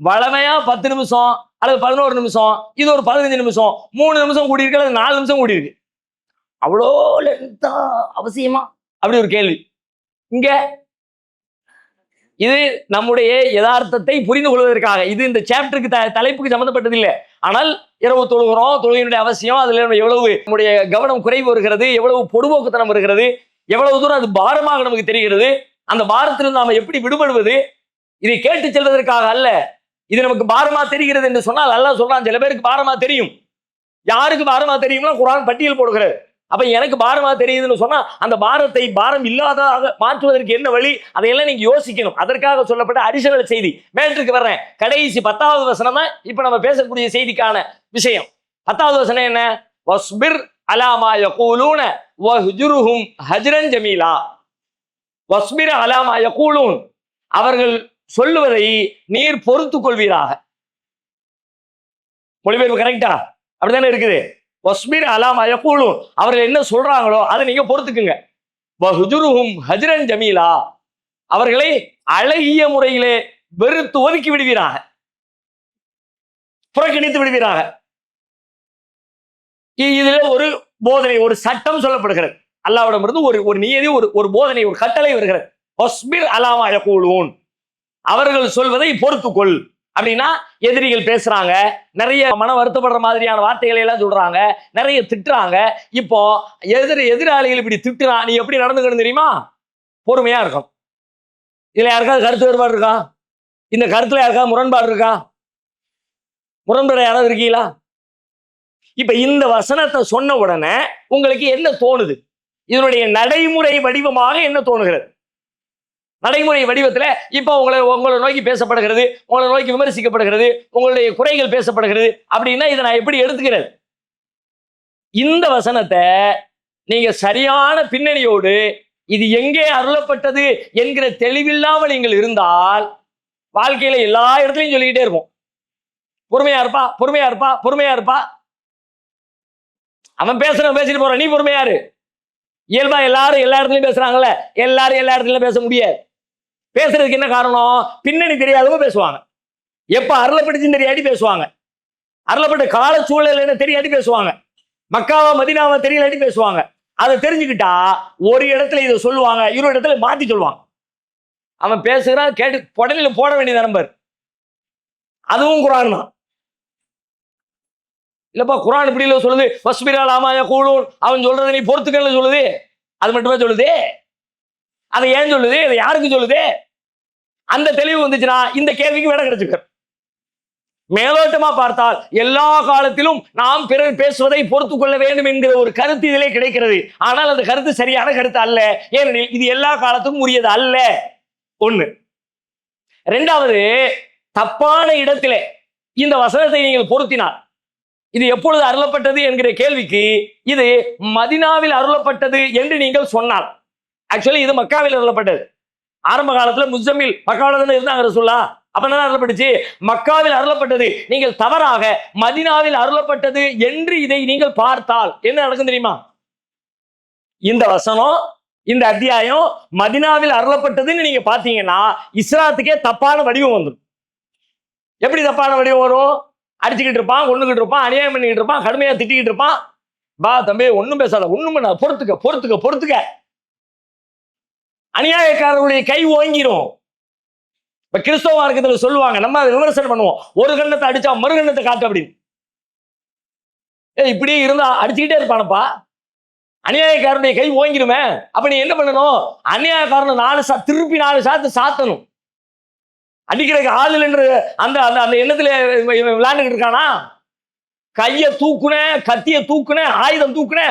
Speaker 2: வளமையா 10 நிமிஷம் அல்லது 11 நிமிஷம், இது ஒரு 15 நிமிஷம், 3 நிமிஷம் கூடி இருக்கு அல்லது 4 நிமிஷம் கூடி இருக்கு. அவ்வளோ லென்த்தா அவசியமா? அப்படி ஒரு கேள்வி. இங்க இது நம்முடைய யதார்த்தத்தை புரிந்து கொள்வதற்காக, இது இந்த சாப்டருக்கு தலைப்புக்கு சம்பந்தப்பட்டது இல்லை. ஆனால் இரவு தொழுகிறோம், தொழுகையினுடைய அவசியம், அதுல எவ்வளவு நம்முடைய கவனம் குறைவு வருகிறது, எவ்வளவு பொடுபோக்குத்தனம் வருகிறது, எவ்வளவு தூரம் அது பாரமாக நமக்கு தெரிகிறது, அந்த பாரத்திலிருந்து நாம எப்படி விடுபடுவது, இதை கேட்டு செல்வதற்காக அல்ல. இது நமக்கு பாரமா தெரிகிறது என்று சொன்னால் அல்லாஹ் சொல்றான், சில பேருக்கு பாரமா தெரியும். யாருக்கு பாரமா தெரியும்னா குர்ஆன் பட்டியல் போடுகிறது. அப்ப எனக்கு பாரமா தெரியுதுன்னு சொன்னா அந்த பாரத்தை பாரம் இல்லாததாக மாற்றுவதற்கு என்ன வழி, அதையெல்லாம் நீங்க யோசிக்கணும். அதற்காக சொல்லப்பட்ட அடிஷனல் செய்தி. மேட்ருக்கு வர்றேன். கடைசி 10வது வசனம் தான் இப்ப நம்ம பேசக்கூடிய செய்திக்கான விஷயம். 10வது வசனம் என்ன? வஸ்பிர் அலா மா யகூலூன வஹ்ஜுருஹும் ஹஜ்ரன் ஜமீலா. வஸ்பிர் அலா மா யகூலூன், அவர்கள் சொல்லுவதை நீர் பொறுத்துக் கொள்வீராக. மொழிபெயர்ப்பு கரெக்டா? அப்படித்தானே இருக்குது. வஸ்பிர் அலா மா யகூலூன், அவர்கள் என்ன சொல்றாங்களோ அதை நீங்க பொறுத்துக்குங்க. வஹ்ஜுருஹும் ஹஜ்ரன் ஜமீலா, அவர்களை அழகிய முறையிலே வெறுத்து ஒதுக்கி விடுவீராக, புறக்கணித்து விடுவீராக. இதுல ஒரு போதனை, ஒரு சட்டம் சொல்லப்படுகிறது. அல்லாஹ்விடமிருந்து ஒரு நியதி, ஒரு போதனை, ஒரு கட்டளை வருகிறது. வஸ்பிர் அலா மா யகூலூன், அவர்கள் சொல்வதை பொறுத்துக்கொள். அப்படின்னா எதிரிகள் பேசுறாங்க, நிறைய மன வருத்தப்படுற மாதிரியான வார்த்தைகளை எல்லாம் சொல்றாங்க, நிறைய திட்டுறாங்க. இப்போ எதிராளிகள் இப்படி திட்டுறா, நீ எப்படி நடந்துக்கணும் தெரியுமா? பொறுமையா இருக்கும். இதுல யாருக்காவது கருத்து வேறுபாடு இருக்கா? இந்த கருத்துல யாருக்காவது முரண்பாடு இருக்கா? முரண்பாடு யாராவது இருக்கீங்களா? இப்ப இந்த வசனத்தை சொன்ன உடனே உங்களுக்கு என்ன தோணுது? இதனுடைய நடைமுறை வடிவமாக என்ன தோணுகிறது? நடைமுறை வடிவத்துல இப்ப உங்களை நோக்கி பேசப்படுகிறது, உங்களை நோக்கி விமர்சிக்கப்படுகிறது, உங்களுடைய குறைகள் பேசப்படுகிறது. அப்படின்னா இதை நான் எப்படி எடுத்துக்கிறது? இந்த வசனத்தை நீங்க சரியான பின்னணியோடு இது எங்கே அருளப்பட்டது என்கிற தெளிவில்லாமல் நீங்கள் இருந்தால் வாழ்க்கையில எல்லா இடத்துலையும் சொல்லிக்கிட்டே இருப்போம், பொறுமையா இருப்பா, பொறுமையா இருப்பா, பொறுமையா இருப்பா. அவன் பேசிட்டு போறான், நீ பொறுமையாரு. இயல்பா எல்லாரும் எல்லா இடத்துலயும் பேசுறாங்கல்ல, எல்லாரும் எல்லா இடத்துலயும் பேச முடியாது. பேசுறதுக்கு என்ன காரணம்? பின்னணி தெரியாதவங்க பேசுவாங்க, எப்ப அருளப்பட்டுச்சுன்னு தெரியாட்டி பேசுவாங்க, அருளப்பட்ட கால சூழல் என்ன தெரியாட்டி பேசுவாங்க, மக்காவா மதீனாவா தெரியலாட்டி பேசுவாங்க. அதை தெரிஞ்சுக்கிட்டா ஒரு இடத்துல இதை சொல்லுவாங்க, இன்னொரு இடத்துல மாத்தி சொல்லுவாங்க. அவன் பேசுகிறான், கேட்டு புடலில போட வேண்டிய நம்பர். அதுவும் குரான் தான். இல்லப்பா குரான் இப்படி இல்லை சொல்லுது, வஸ்பிரால் ஆமாயா கூடும், அவன் சொல்றதை நீ பொறுத்துக்கன்னு சொல்லுது. அது மட்டுமே சொல்லுது. அதை ஏன் சொல்லுது, அதை யாருக்கு சொல்லுது? அந்த தெளிவு வந்துச்சுன்னா இந்த கேள்விக்கு விட கிடைச்சுக்க. மேலோட்டமா பார்த்தால் எல்லா காலத்திலும் நாம் பிறர் பேசுவதை பொறுத்து கொள்ள வேண்டும் என்கிற ஒரு கருத்து இதிலே கிடைக்கிறது. ஆனால் அந்த கருத்து சரியான கருத்து அல்ல. ஏனெனில் இது எல்லா காலத்துக்கும் உரியது அல்ல. ஒண்ணு. இரண்டாவது, தப்பான இடத்திலே இந்த வசனத்தை நீங்கள் பொருத்தினார், இது எப்பொழுது அருளப்பட்டது என்கிற கேள்விக்கு இது மதீனாவில் அருளப்பட்டது என்று நீங்கள் சொன்னால், ஆக்சுவலி இது மக்காவில் அருளப்பட்டது. ஆரம்ப காலத்துல முஸ்ஸமில் மக்காவில் இருந்தாங்க ரசூலா, அப்ப என்ன அருளப்பட்டுச்சு? மக்காவில் அருளப்பட்டது. நீங்கள் தவறாக மதீனாவில் அருளப்பட்டது என்று இதை நீங்கள் பார்த்தால் என்ன நடக்கும் தெரியுமா? இந்த வசனம், இந்த அத்தியாயம் மதீனாவில் அருளப்பட்டதுன்னு நீங்க பாத்தீங்கன்னா இஸ்லாத்துக்கே தப்பான வடிவம் வந்துடும். எப்படி தப்பான வடிவம் வரும்? அடிச்சுக்கிட்டு இருப்பான், கொண்டுகிட்டு இருப்பான், அநியாயம் பண்ணிக்கிட்டு இருப்பான், கடுமையா திட்டிக்கிட்டு இருப்பான். பா தம்பி ஒண்ணும் பேசாத, ஒண்ணும் பண்ண, பொறுத்துக்க பொறுத்துக்க பொறுத்துக்க. அநியாயக்காரர்களுடைய கை ஓங்கிரும். இப்ப கிறிஸ்தவ மார்க்கத்துல சொல்லுவாங்க, நம்ம அதை விமர்சனம் பண்ணுவோம், ஒரு கண்ணத்தை அடிச்சா மறு கண்ணத்தை காட்டு அப்படின்னு. இப்படியே இருந்தா அடிச்சுக்கிட்டே இருப்பானப்பா, அநியாயக்காரனுடைய கை ஓங்கிருமே. அப்ப நீ என்ன பண்ணணும்? அநியாயக்காரனை திருப்பி 4 சாத்து சாத்தணும். அடிக்கிறதுக்கு ஆள் இல்லைன்ற அந்த அந்த எண்ணத்துல விளையாண்டுக்கிட்டு இருக்கானா? கையை தூக்குன, கத்திய தூக்குன, ஆயுதம் தூக்குன,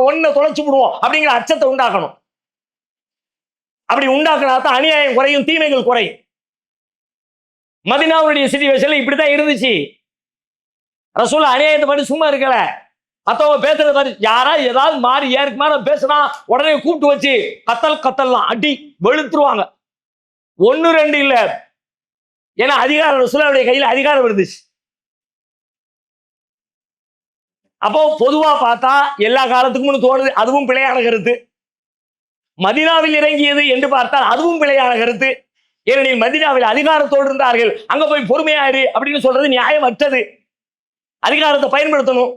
Speaker 2: ஒன்ன தொலைச்சு விடுவோம் அப்படிங்கிற அச்சத்தை உண்டாக்கணும். அப்படி உண்டாக்குனாதான் அநியாயம் குறையும், தீமைகள் குறையும். மதீனாவுடைய சிச்சுவேஷன்ல இப்படித்தான் இருந்துச்சு. ரசூல் அநியாயத்தை பண்ணி சும்மா இருக்கல, மத்தவங்க பேசுறத பார்த்து யாரா ஏதாவது மாறி ஏற்கு மாற பேசினா உடனே கூப்பிட்டு வச்சு கத்தல்லாம் அடி வெளுத்துருவாங்க. 1 2 இல்ல, ஏன்னா அதிகாரம் ரசூலுடைய கையில அதிகாரம் இருந்துச்சு. அப்போ பொதுவா பார்த்தா எல்லா காலத்துக்கும் தோணுது, அதுவும் பிழையான கருத்து. மதீனாவில் இறங்கியது என்று பார்த்தால் அதுவும் பிழையான கருத்து. ஏனெனில் மதீனாவில் அதிகாரத்தோடு இருந்தார்கள், அங்க போய் பொறுமையாயிரு அப்படின்னு சொல்றது நியாயமற்றது. அதிகாரத்தை பயன்படுத்தணும்.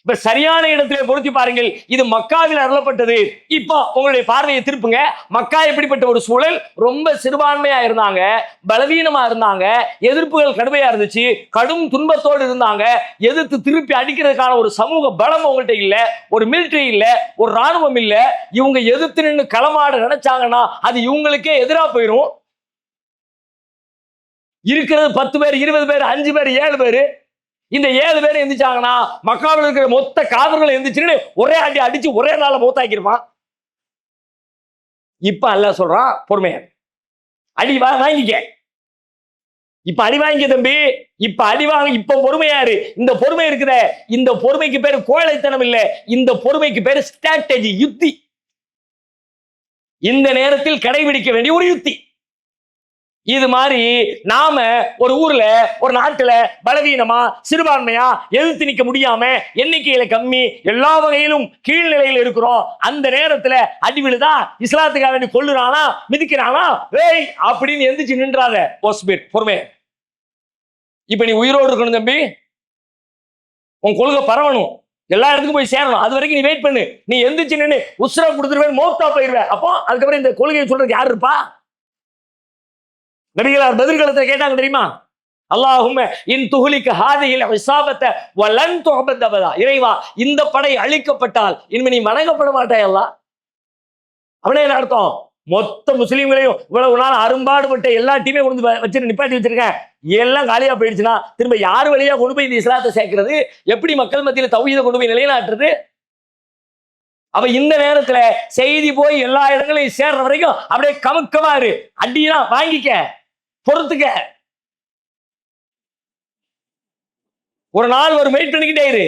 Speaker 2: இப்ப சரியான இடத்திலே பொருத்தி பாருங்கள், இது மக்காவில் அருளப்பட்டது. இப்போ உங்களுடைய பார்வையை திருப்புங்க. மக்கா எப்படிப்பட்ட ஒரு சூழல்? ரொம்ப சிறுபான்மையா இருந்தாங்க, பலவீனமா இருந்தாங்க, எதிர்ப்புகள் கடுமையா இருந்துச்சு, கடும் துன்பத்தோடு இருந்தாங்க. எதிர்த்து திருப்பி அடிக்கிறதுக்கான ஒரு சமூக பலம் அவங்கள்ட்ட இல்ல, ஒரு மிலிட்டரி இல்ல, ஒரு ராணுவம் இல்ல. இவங்க எதிர்த்து நின்று களமாட நினைச்சாங்கன்னா அது இவங்களுக்கே எதிராக போயிடும். இருக்கிறது 10 பேர், 20 பேர், 5 பேர், 7 பேர். இந்த 7 பேர் எந்திரிச்சாங்கன்னா மக்காவில் இருக்கிற மொத்த காவர்கள் எந்திரிச்சுன்னு ஒரே அடி அடிச்சு ஒரே நாள மௌத்தாக்கிருப்பான். இப்ப அல்லாஹ் சொல்றான், பொறுமையா அடி வாங்கிக்க. இப்ப அடி வாங்கிக்க தம்பி, இப்ப அடி வாங்க, இப்ப பொறுமையாரு. இந்த பொறுமை இருக்குத, இந்த பொறுமைக்கு பேரு கோழைத்தனம் இல்ல, இந்த பொறுமைக்கு பேரு ஸ்ட்ராட்டஜி, யுத்தி. இந்த நேரத்தில் கடைபிடிக்க வேண்டிய ஒரு யுத்தி. இது மாதிரி நாம ஒரு ஊர்ல, ஒரு நாட்டுல பலவீனமா சிறுபான்மையா எதிர்த்து நிக்க முடியாம, எண்ணிக்கையில கம்மி, எல்லா வகையிலும் கீழ்நிலையில் இருக்கிறோம். அந்த நேரத்துல அடி விழுதா, இஸ்லாத்துக்காக வேண்டி கொள்ளுறானா, மிதிக்கிறானா, ஏய் அப்படின்னு எந்திரிச்சு நின்றாத. பொறுமை. இப்ப நீ உயிரோடு இருக்கணும் தம்பி, உன் கொள்கை பரவணும், எல்லா இடத்துக்கும் போய் சேரணும். அது வரைக்கும் நீ வெயிட் பண்ணு. நீ எந்திரிச்சு நின்று உஸ்ரா கொடுத்துருவேன், மௌத்தா போயிருவேன். அப்போ அதுக்கப்புறம் இந்த கொள்கையை சொல்றதுக்கு யாரு இருப்பா? நபிகளார் பதில்களத்தை கேட்டாங்க தெரியுமா? அல்லாஹும்ம இன் துஹ்லிக ஹாதிஹில் இஸாபத வலன் துஅபத அபதா. இறைவா, இந்த படை அழிக்கப்பட்டால் இனிமே நீ வணங்கப்பட மாட்டாய் அல்லாஹ். அவனே என்ன அர்த்தம்? மொத்த முஸ்லீம்களையும் இவ்வளவு நாள் அரும்பாடுபட்ட எல்லா டீமே கொண்டு வச்சு நிப்பாட்டி வச்சிருக்கேன், எல்லாம் காலியா போயிடுச்சுன்னா திரும்ப யார் வழியா கொண்டு போய் இந்த இஸ்லாத்தை சேர்க்கிறது? எப்படி மக்கள் மத்தியில தௌஹீதை கொண்டு போய் நிலைநாட்டுறது? அப்ப இந்த நேரத்துல செய்தி போய் எல்லா இடங்களையும் சேர்ற வரைக்கும் அப்படியே கமுக்கமாறு அடினா வாங்கிக்க, பொறுத்துக்க. ஒரு நாள் ஒரு வெயிட் பண்ணிக்கிட்டே இரு.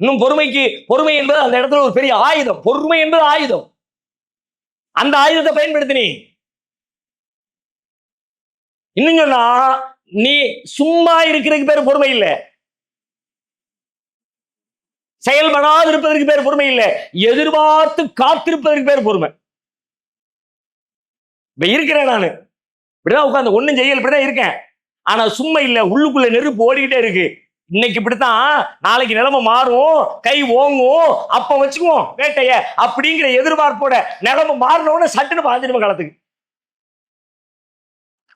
Speaker 2: இன்னும் பொறுமை என்பது அந்த இடத்துல ஒரு பெரிய ஆயுதம். பொறுமை என்பது ஆயுதம். அந்த ஆயுதத்தை பயன்படுத்தினி. இன்னும் சொன்னா நீ சும்மா இருக்கிறதுக்கு பேர் பொறுமை இல்லை, செயல்படாது இருப்பதற்கு பேர் பொறுமை இல்லை, எதிர்பார்த்து காத்திருப்பதற்கு பேர் பொறுமை. இப்ப இருக்கிறேன் நானு, இப்படிதான் உட்காந்து ஒண்ணும் செய்யல, இப்படிதான் இருக்கேன். ஆனா சும்மா இல்ல, உள்ளுக்குள்ள நெருப்பு ஓடிக்கிட்டே இருக்கு. இன்னைக்கு இப்படித்தான், நாளைக்கு நிலைமை மாறும், கை ஓங்கும், அப்ப வச்சுக்குவோம் வேட்டைய அப்படிங்கிற எதிர்பார்ப்போட நிலைமை மாறினோட சட்டுன்னு பாஞ்சிரும காலத்துக்கு.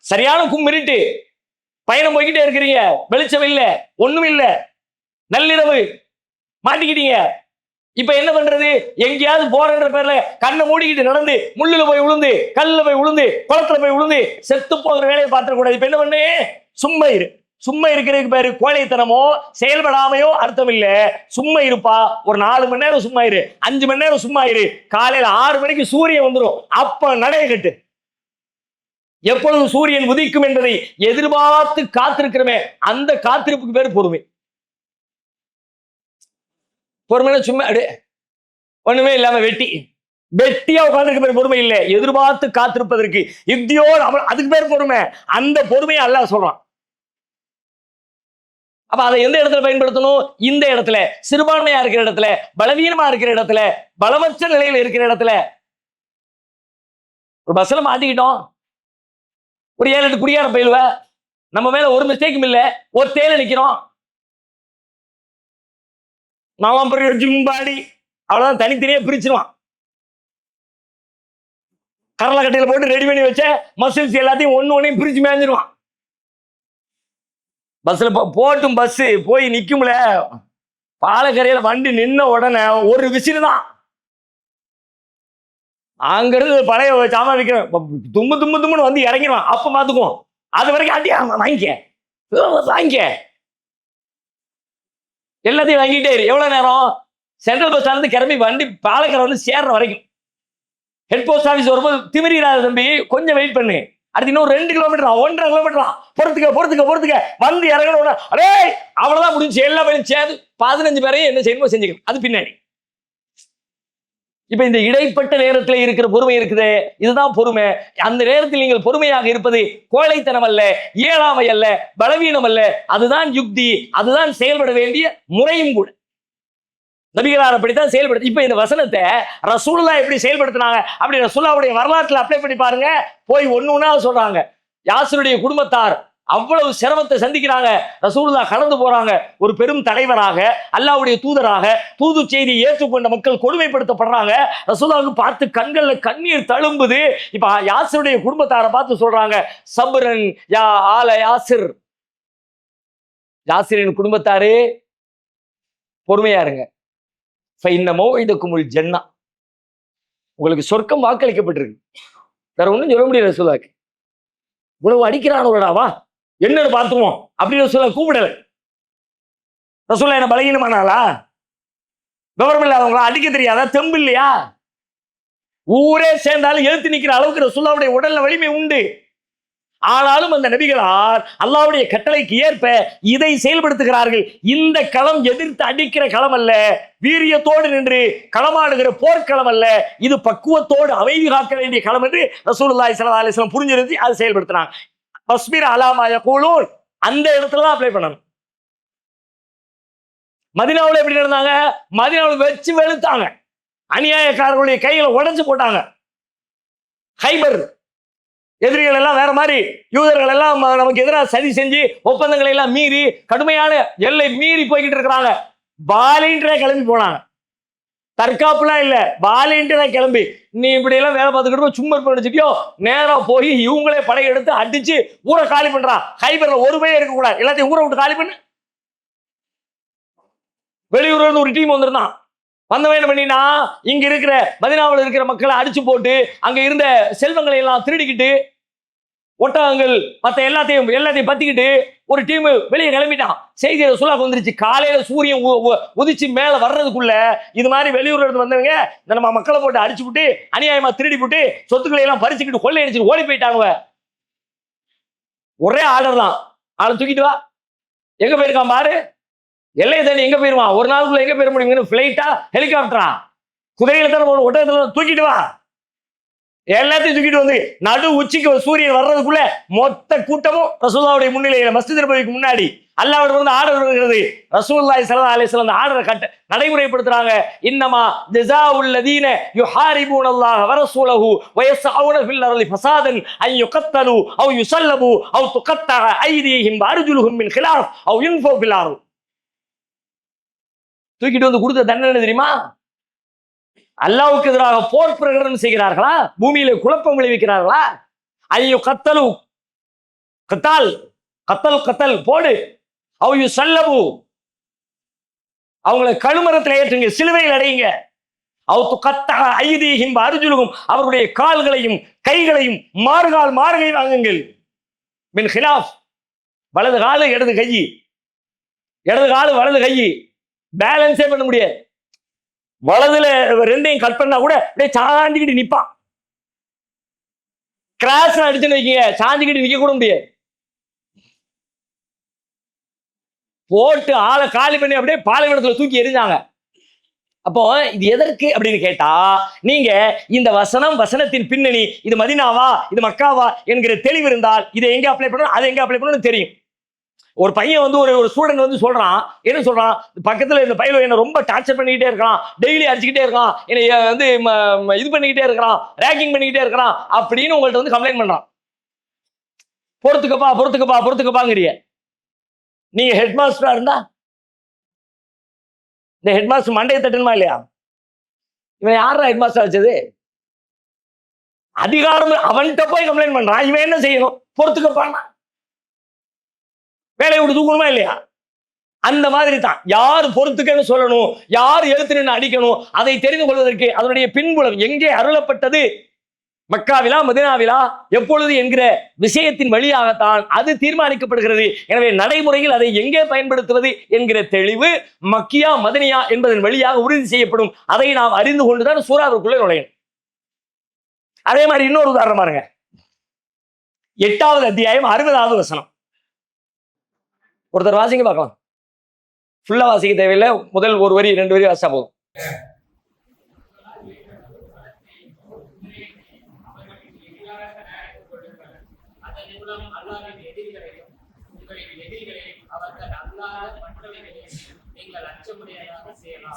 Speaker 2: சரியான கும்மிருட்டு பயணம் போய்கிட்டே இருக்கிறீங்க, வெளிச்சம் இல்ல, ஒண்ணும் இல்ல, நள்ளிரவு மாட்டிக்கிட்டீங்க. இப்ப என்ன பண்றது? எங்கேயாவது போறன்ற பேர்ல கண்ணை மூடிக்கிட்டு நடந்து முள்ளுல போய் விழுந்து, கல்லுல போய் விழுந்து, குளத்துல போய் விழுந்து செத்து போகிற வேலையை பார்த்துட கூடாது. இப்ப என்ன பண்ணு? சும்மா இரு. சும்மா இருக்கிறதுக்கு பேரு கோழைத்தனமோ செயல்படாமையோ அர்த்தம் இல்ல. சும்மா இருப்பா, ஒரு 4 மணி நேரம் சும்மா இரு, 5 மணி நேரம் சும்மா இரு. காலையில 6 மணிக்கு சூரியன் வந்துடும், அப்ப நடைய கட்டு. எப்பொழுது சூரியன் உதிக்கும் என்பதை எதிர்பார்த்து காத்திருக்கிறோமே, அந்த காத்திருப்புக்கு பேரு பொறுமை. பொறுமைனா சும்மா ஒண்ணுமே இல்லாம வெட்டியா உட்கார்ந்துருக்க பேர் பொறுமை இல்லை. எதிர்பார்த்து காத்திருப்பதற்கு யுக்தியோடு அதுக்கு பேர் பொறுமை. அந்த பொறுமையை அல்லாஹ் சொல்றான். அப்ப அதை எந்த இடத்துல பயன்படுத்தணும்? இந்த இடத்துல, சிறுபான்மையா இருக்கிற இடத்துல, பலவீனமா இருக்கிற இடத்துல, பலமற்ற நிலையில் இருக்கிற இடத்துல. ஒரு பஸ்ல மாட்டிக்கிட்டோம், ஒரு 7-8 குடியார பயிலுவ, நம்ம மேல ஒரு மிஸ்டேக்கும் இல்ல, ஒரு தேல நிக்கிறோம், நாலாம் பெரிய ஜிம்பாடி, அவ்வளவுதான், தனித்தனியா பிரிச்சிருவான். கரலை கட்டையில போட்டு ரெடி பண்ணி வச்ச மசில்ஸ் எல்லாத்தையும் ஒன்னையும் பிரிச்சு மேஞ்சிருவான். பஸ்ல போட்டும் பஸ் போய் நிக்கும்ல, பாலக்கரையில வண்டி நின்ன உடனே ஒரு விசிறு தான். அங்கிருந்து பழைய சாமான் விற்கிறேன், தும்முன்னு வந்து இறங்கிடுவான். அப்ப பாத்துக்குவோம், அது வரைக்கும் ஆட்டி வாங்கிக்க எல்லாத்தையும் வாங்கிட்டே இரு. எவ்வளவு நேரம்? சென்ட்ரல் பஸ் ஸ்டாண்ட் கிளம்பி வண்டி பாலக்கரை வந்து சேர்ற வரைக்கும். ஹெட் போஸ்ட் ஆஃபீஸ் வரும்போது திமிரிடாத தம்பி, கொஞ்சம் வெயிட் பண்ணு, அடுத்து இன்னும் 2 கிலோமீட்டர் 1.5 கிலோமீட்டர் பொறுத்துக்க வந்து இறங்கணும். அடே அவ்வளவுதான் முடிஞ்சு, எல்லா பேரும் சேர்ந்து 15 பேரையும் என்ன செய்யணுமோ செஞ்சுக்கணும், அது பின்னாடி. இப்ப இந்த இடைப்பட்ட நேரத்தில் இருக்கிற பொறுமை இருக்குது, இதுதான் பொறுமை. அந்த நேரத்தில் நீங்கள் பொறுமையாக இருப்பது கோழைத்தனம் அல்ல, இயலாமை அல்ல, பலவீனம் அல்ல, அதுதான் யுக்தி, அதுதான் செயல்பட வேண்டிய முறையும் கூட. நபிகளார் அப்படித்தான் செயல்படுத்த. இப்ப இந்த வசனத்தை ரசூலுல்லாஹ் எப்படி செயல்படுத்தினாங்க அப்படி ரசூலுல்லாஹ்வுடைய வரலாற்றில் அப்ளை பண்ணி பாருங்க. போய் ஒண்ணு சொல்றாங்க. யாசிருடைய குடும்பத்தார் அவ்வளவு சிரமத்தை சந்திக்கிறாங்க, ரசூலுல்லாஹ் கடந்து போறாங்க. ஒரு பெரும் தலைவராக, அல்லாஹ்வுடைய தூதராக, தூது செய்தியை ஏற்றுக்கொண்ட மக்கள் கொடுமைப்படுத்தப்படுறாங்க. ரசூலுல்லாஹ்வுக்கு பார்த்து கண்கள்ல கண்ணீர் தழும்புது. இப்ப யாசிருடைய குடும்பத்தாரை பார்த்து சொல்றாங்க, சப்ரன் யா ஆல யாசிர், யாசிரின் குடும்பத்தாரே பொறுமையா இருங்க, ஃபைன்னமோ இதுக்குமுல் ஜன்னா, உங்களுக்கு சொர்க்கம் வாக்களிக்கப்பட்டிருக்கு. வேற ஒண்ணும் சொல்ல முடியல. ரசூலுல்லாஹ் இவ்வளவு அடிக்கிறானோடாவா, என்னன்னு பார்த்துவோம் அப்படின்னு சொல்ல கூப்பிடல. ரசூலுல்லாஹ் என்ன பலகீனமானாலா? விவரம் இல்லாதவங்களா? அடிக்க தெரியாதா? தெம்பு இல்லையா? ஊரே சேர்ந்தாலும் எழுத்து நிக்கிற அளவுக்கு ரசூலுல்லாஹ்வுடைய உடல்ல வலிமை உண்டு. ஆனாலும் அந்த நபிகளார் அல்லாஹ்வுடைய கட்டளைக்கு ஏற்ப இதை செயல்படுத்துகிறார்கள். இந்த களம் எதிர்த்து அடிக்கிற களம் அல்ல, வீரியத்தோடு நின்று களமாடுகிற போர்க்களம் அல்ல, இது பக்குவத்தோடு அமைதி காக்க வேண்டிய களம் என்று ரசூலுல்லாஹி ஸல்லல்லாஹு அலைஹி வஸல்லம் புரிஞ்சிருந்து அதை செயல்படுத்தினாங்க. வஸ்பிர் அலா மா யகூலூன், அந்த இடத்துல தான் அப்ளை பண்ணணும். மதீனாவுல எப்படி நடந்தாங்க? மதீனாவுல வச்சு வெளுத்தாங்க, அநியாயக்காரர்களுடைய கைகளை உடைச்சு போட்டாங்க. ஹைபர் எதிரிகள் எல்லாம் வேற மாதிரி, யூதர்கள் எல்லாம் நமக்கு எதிராக சதி செஞ்சு ஒப்பந்தங்களை எல்லாம் மீறி கடுமையான எல்லை மீறி போய்கிட்டு இருக்கிறாங்க. வாலண்டியரா கிளம்பி போனாங்க, தற்காப்புலாம் இல்ல, வாலண்டியரா கிளம்பி, நீ இப்படி எல்லாம் வேலை பார்த்துக்கிட்டு சும்மா பண்ணிச்சிட்டியோ, நேரா போய் இவங்களே படையெடுத்து அடிச்சு ஊரை காலி பண்றான். ஹைபர்ல ஒரு பையன் இருக்கக்கூடாது, எல்லாத்தையும் ஊரை விட்டு காலி பண்ணு. வெளியூர்ல இருந்து ஒரு டீம் வந்திருந்தான். வந்தவன் என்ன பண்ணினா, இங்க இருக்கிற மதீனாவில் இருக்கிற மக்களை அடிச்சு போட்டு அங்க இருந்த செல்வங்களை எல்லாம் திருடிக்கிட்டு, ஒட்டகங்கள் மற்ற எல்லாத்தையும் பத்திக்கிட்டு ஒரு டீம் வெளியே கிளம்பிட்டான். செய்தி ரசூலுல்லாஹ்க்கு வந்துருச்சு. காலையில சூரியன் உதிச்சு மேல வர்றதுக்குள்ள இது மாதிரி வெளியூர்ல இருந்து வந்தவங்க இந்த நம்ம மக்களை போட்டு அடிச்சு விட்டு அநியாயமா திருடி போட்டு சொத்துக்களை எல்லாம் பறிச்சுக்கிட்டு கொள்ளையடிச்சு ஓடி போயிட்டாங்க. ஒரே ஆர்டர் தான், ஆளை தூக்கிட்டு வா. எங்க போயிருக்கான் பாரு, எல்லையை தாண்டி எங்க போயிருவான், ஒரு நாளுக்குள்ள எங்க போயிட முடியும்? பிளைட்டா, ஹெலிகாப்டரா, குதிரையில தானே ஒட்டகத்துல தூக்கிட்டு வா. எல்லாத்தையும் தூக்கிட்டு வந்து நடு உச்சிக்கு சூரியன் வர்றதுக்குள்ள மொத்த கூட்டமும் ரசூலுல்லாஹ்வுடைய முன்னிலையில மஸ்ஜித் நபவிக்கு முன்னாடி அல்லாஹ்விடம் வந்து ஆர்டர் வருகிறது. ரசூலுல்லாஹி ஸல்லல்லாஹு அலைஹி வஸல்லம் அந்த ஆர்டரை நடைமுறைப்படுத்துறாங்க. இன்னமா ஜஸாஉல் லதீன யுஹாரிபூனல்லாஹ வ ரசூலஹு வ யஸ்அஊன ஃபில் அர்லி ஃபஸாதன் அன் யுகத்தலு அவ் யுஸல்லபு அவ் துகத்தஅ ஐதீஹிம் வ அர்ஜுலுஹும் மின் கிலாஃப் அவ் யுன்ஃபு ஃபில் அர்ல். தூக்கிட்டு வந்து கொடுத்த தண்டனை தெரியுமா? அல்லாஹ்வுக்கு எதிராக போர் பிரகடனம் செய்கிறார்களா? பூமியில குழப்பம் விளைவிக்கிறார்களா? ஐயோ கத்தலு கத்தால் கத்தல் கத்தல் போடு அவையு சல்லபு அவங்களை கழுமரத்தில் ஏற்றுங்க, சிலுவையில் அடையுங்க. அவுத்து கத்த ஐதீஹிம் அர்ஜுலுஹும் அவருடைய கால்களையும் கைகளையும் மாறுகை வாங்குங்கள். மின் ஹிலாஃப் வலது காலு இடது கை, இடது காலு வலது கை, பேலன்ஸே பண்ண முடியாது. வலதுல ரெண்டையும் கட் பண்ணா கூட அப்படியே சாஞ்சிக்கிட்டு நிப்பான். கிராஸ் அடிச்சுன்னு வைக்கீங்க, சாஞ்சிக்கிட்டு நிக்க கூட முடியாது. போட்டு ஆளை காலி பண்ணி அப்படியே பாலைவனத்துல தூக்கி எரிஞ்சாங்க. அப்போ இது எதற்கு அப்படின்னு கேட்டா, நீங்க இந்த வசனத்தின் பின்னணி இது மதீனாவா இது மக்காவா என்கிற தெளிவு இருந்தால் இதை எங்க அப்ளை பண்ணணும் அதை எங்க அப்ளை பண்ணணும் தெரியும். ஒரு பையன் வந்து ஒரு ஸ்டூடெண்ட் வந்து சொல்றான், என்ன சொல்றான், பக்கத்துல இந்த பையன் என்ன ரொம்ப டார்ச்சர் பண்ணிக்கிட்டே இருக்கான், டெய்லி அடிச்சுக்கிட்டே இருக்கான், என்னை வந்து இது பண்ணிக்கிட்டே இருக்கிறான், ரேக்கிங் பண்ணிக்கிட்டே இருக்கிறான் அப்படின்னு உங்கள்ட்ட வந்து கம்ப்ளைண்ட் பண்றான். பொறுத்துக்கப்பாங்கிறிய. நீங்க ஹெட் மாஸ்டரா இருந்தா இந்த ஹெட் மாஸ்டர் மண்டையை தட்டணுமா இல்லையா? இவன் யாரா ஹெட் மாஸ்டர் வச்சது? அதிகாரம் அவன்கிட்ட போய் கம்ப்ளைண்ட் பண்றான். இவன் என்ன செய்யணும்? பொறுத்துக்கப்பானா வேலையை விட்டு தூக்கணுமா இல்லையா? அந்த மாதிரி தான் யார் பொறுத்துக்கன்னு சொல்லணும், யார் எழுத்து நின்று அடிக்கணும், அதை தெரிந்து கொள்வதற்கு அதனுடைய பின்புலம் எங்கே அருளப்பட்டது, மக்காவிலா மதீனாவிலா எப்பொழுது என்கிற விஷயத்தின் வழியாகத்தான் அது தீர்மானிக்கப்படுகிறது. எனவே நடைமுறையில் அதை எங்கே பயன்படுத்துவது என்கிற தெளிவு மக்கியா மதனியா என்பதன் வழியாக உறுதி செய்யப்படும். அதை நாம் அறிந்து கொண்டுதான் சூறாவிற்குள்ளே நுழையணும். அதே மாதிரி இன்னொரு உதாரணம் பாருங்க. 8வது அத்தியாயம் 60வது வசனம். ஒருத்தர் வாசிங்க பார்க்கலாம். ஃபுல்லா வாசிக்க தேவையில்லை, முதல் ஒரு வரி 2 வரி வாசிச்சா போதும்.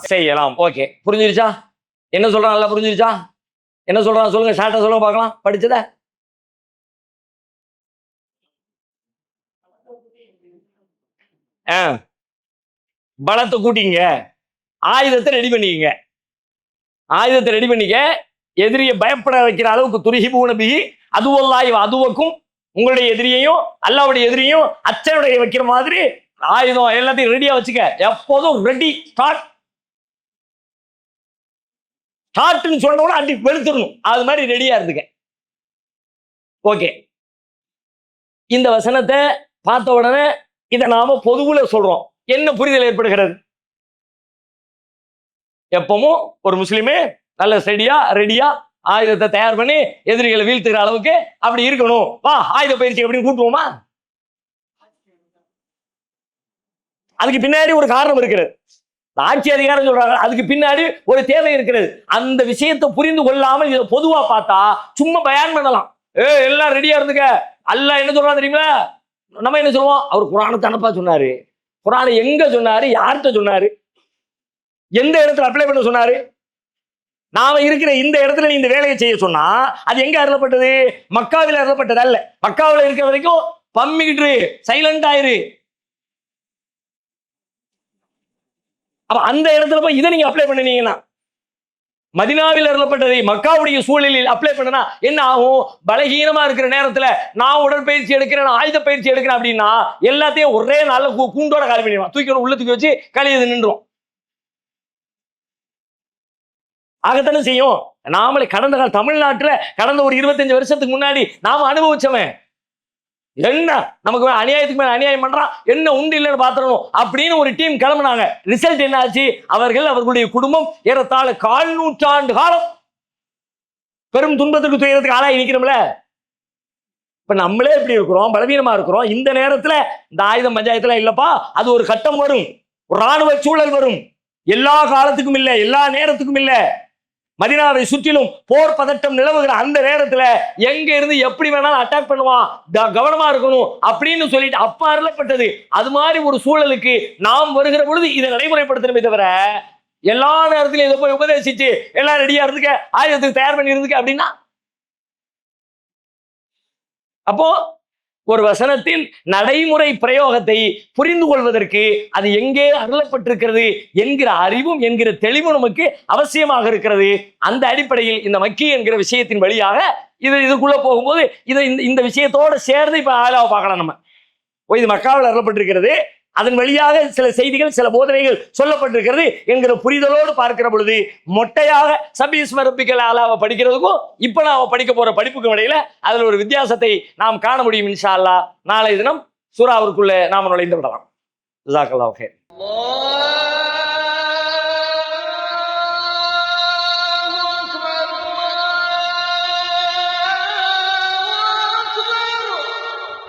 Speaker 2: செய்யலாம். ஓகே, புரிஞ்சிருச்சா? என்ன சொல்றான்? நல்லா புரிஞ்சிருச்சா? என்ன சொல்றான் சொல்லுங்க, ஷார்ட்டா சொல்லுங்க பார்க்கலாம். படிச்சத பலத்தை கூட்டிங்க, ஆயுதத்தை ரெடி பண்ணிக்கங்க. ஆயுதத்தை ரெடி பண்ணிக்க, எதிரியை பயப்பட வைக்கிற அளவுக்கு துரிஹிபூன பிஹி அதுவல்லாஹி அதுவக்கும், உங்களுடைய எதிரியையும் அல்லாஹ்வுடைய எதிரியையும் அச்சனுடைய வைக்கிற மாதிரி ஆயுதம் எல்லாத்தையும் ரெடியா வச்சுக்க. எப்போதும் ரெடி. ஸ்டார்ட்னு சொன்ன உடனே அடி வெளுத்துடணும், அது மாதிரி ரெடியா இருந்துக்க. ஓகே, இந்த வசனத்தை பார்த்த உடனே இதை நாம பொதுவுல சொல்றோம். என்ன புரிதல் ஏற்படுகிறது? எப்பவும் ஒரு முஸ்லிமே நல்ல ரெடியா ஆயுதத்தை தயார் பண்ணி எதிரிகளை வீழ்த்துகிற அளவுக்கு அப்படி இருக்கணும். வா ஆயுத பயிற்சி அப்படின்னு கூட்டுவோமா? அதுக்கு பின்னாடி ஒரு காரணம் இருக்கிறது. ஆட்சி அதிகாரம் சொல்றாங்க, அதுக்கு பின்னாடி ஒரு தேவை இருக்கிறது. அந்த விஷயத்தை புரிந்து கொள்ளாமல் இதை பொதுவா பார்த்தா சும்மா பயான் பண்ணலாம். எல்லாம் ரெடியா இருந்துக்க. அல்லாஹ் என்ன சொல்றான் தெரியுமா? நம்ம என்ன சொல்லுவோம்? அவர் குர்ஆனை தனப்பா சொன்னாரு. குர்ஆனை எங்க சொன்னாரு? யார்கிட்ட சொன்னாரு? எந்த இடத்துல அப்ளை பண்ண சொன்னாரு? நாம இருக்கிற இந்த இடத்துல நீ இந்த வேலையை செய்ய சொன்னா அது எங்க அருளப்பட்டது? மக்காவில் அருளப்பட்டது அல்ல. மக்காவில் இருக்கிற வரைக்கும் பம்மிக்கிட்டு சைலண்ட் ஆயிரு. அப்ப அந்த இடத்துல போய் இதை நீங்க அப்ளை பண்ணினீங்கன்னா, மதீனாவில் அருளப்பட்டதை மக்காவுடைய சூழலில் அப்ளை பண்ணனா என்ன ஆகும்? பலகீனமா இருக்கிற நேரத்துல நான் உடற்பயிற்சி எடுக்கிறேன், ஆயுத பயிற்சி எடுக்கிறேன் அப்படின்னா எல்லாத்தையும் ஒரே நாள்ல கூண்டோட காலி பண்ணிடுவான். தூக்கி உள்ள தூக்கி வச்சு கழியது நின்றும். ஆகத்தானே செய்யும். நாமளே கடந்த கால தமிழ்நாட்டுல கடந்த ஒரு 25 வருஷத்துக்கு முன்னாடி நாம அனுபவிச்சவன். என்ன நமக்கு அநியாயத்துக்கு மேல அநியாயம் பண்றான், என்ன உண்டு இல்லைன்னு பாத்துறணும் அப்படின்னு ஒரு டீம் கிளம்புனாங்க. ரிசல்ட் என்ன ஆச்சு? அவர்களுடைய குடும்பம் ஏறத்தாழ 1/4 நூற்றாண்டு காலம் பெரும் துன்பத்திற்கு துயரத்துக்கு ஆளாகி நிக்கிறோம்ல. இப்ப நம்மளே எப்படி இருக்கிறோம்? பலவீனமா இருக்கிறோம். இந்த நேரத்துல இந்த ஆயுதம் பஞ்சாயத்துல இல்லப்பா, அது ஒரு கட்டம் வரும், ஒரு ராணுவ சூழல் வரும். எல்லா காலத்துக்கும் இல்லை, எல்லா நேரத்துக்கும் இல்லை. மதீனாவை சுற்றிலும் போர் பதட்டம் நிலவுகிற அந்த நேரத்துல எங்க இருந்து எப்படி வேணாலும் அட்டாக் பண்ணுவான், கவனமா இருக்கணும் அப்படின்னு சொல்லிட்டு அப்ப அருளப்பட்டது. அது மாதிரி ஒரு சூழலுக்கு நாம் வருகிற பொழுது இதை நடைமுறைப்படுத்தணுமே தவிர எல்லா நேரத்திலும் இதை போய் உபதேசிச்சு எல்லாம் ரெடியா இருந்துக்க, ஆயுதத்துக்கு தயார் பண்ணி இருந்துக்க அப்படின்னா, அப்போ ஒரு வசனத்தின் நடைமுறை பிரயோகத்தை புரிந்து கொள்வதற்கு அது எங்கே அருளப்பட்டிருக்கிறது என்கிற அறிவும் என்கிற தெளிவும் நமக்கு அவசியமாக இருக்கிறது. அந்த அடிப்படையில் இந்த மக்கி என்கிற விஷயத்தின் வழியாக இதுக்குள்ள போகும்போது இதை இந்த விஷயத்தோட சேர்ந்து இப்ப ஆளாவை பார்க்கலாம். நம்ம இது மக்காவில் அருளப்பட்டிருக்கிறது, அதன் வழியாக சில செய்திகள் சில போதனைகள் சொல்லப்பட்டிருக்கிறது என்கிற புரிதலோடு பார்க்கிற பொழுது மொட்டையாக சபீஸ்ம ரப்பிக்கல் ஆலாவை படிக்கிறதுக்கும் இப்ப நாம படிக்க போற படிப்புக்கும் இடையில அதுல ஒரு வித்தியாசத்தை நாம் காண முடியும். இன்ஷா அல்லாஹ் நாளை தினம் சூறாவிற்குள்ள நாம நுழைந்து விடலாம். ஜஸாக்கல்லாஹு ஹைர்.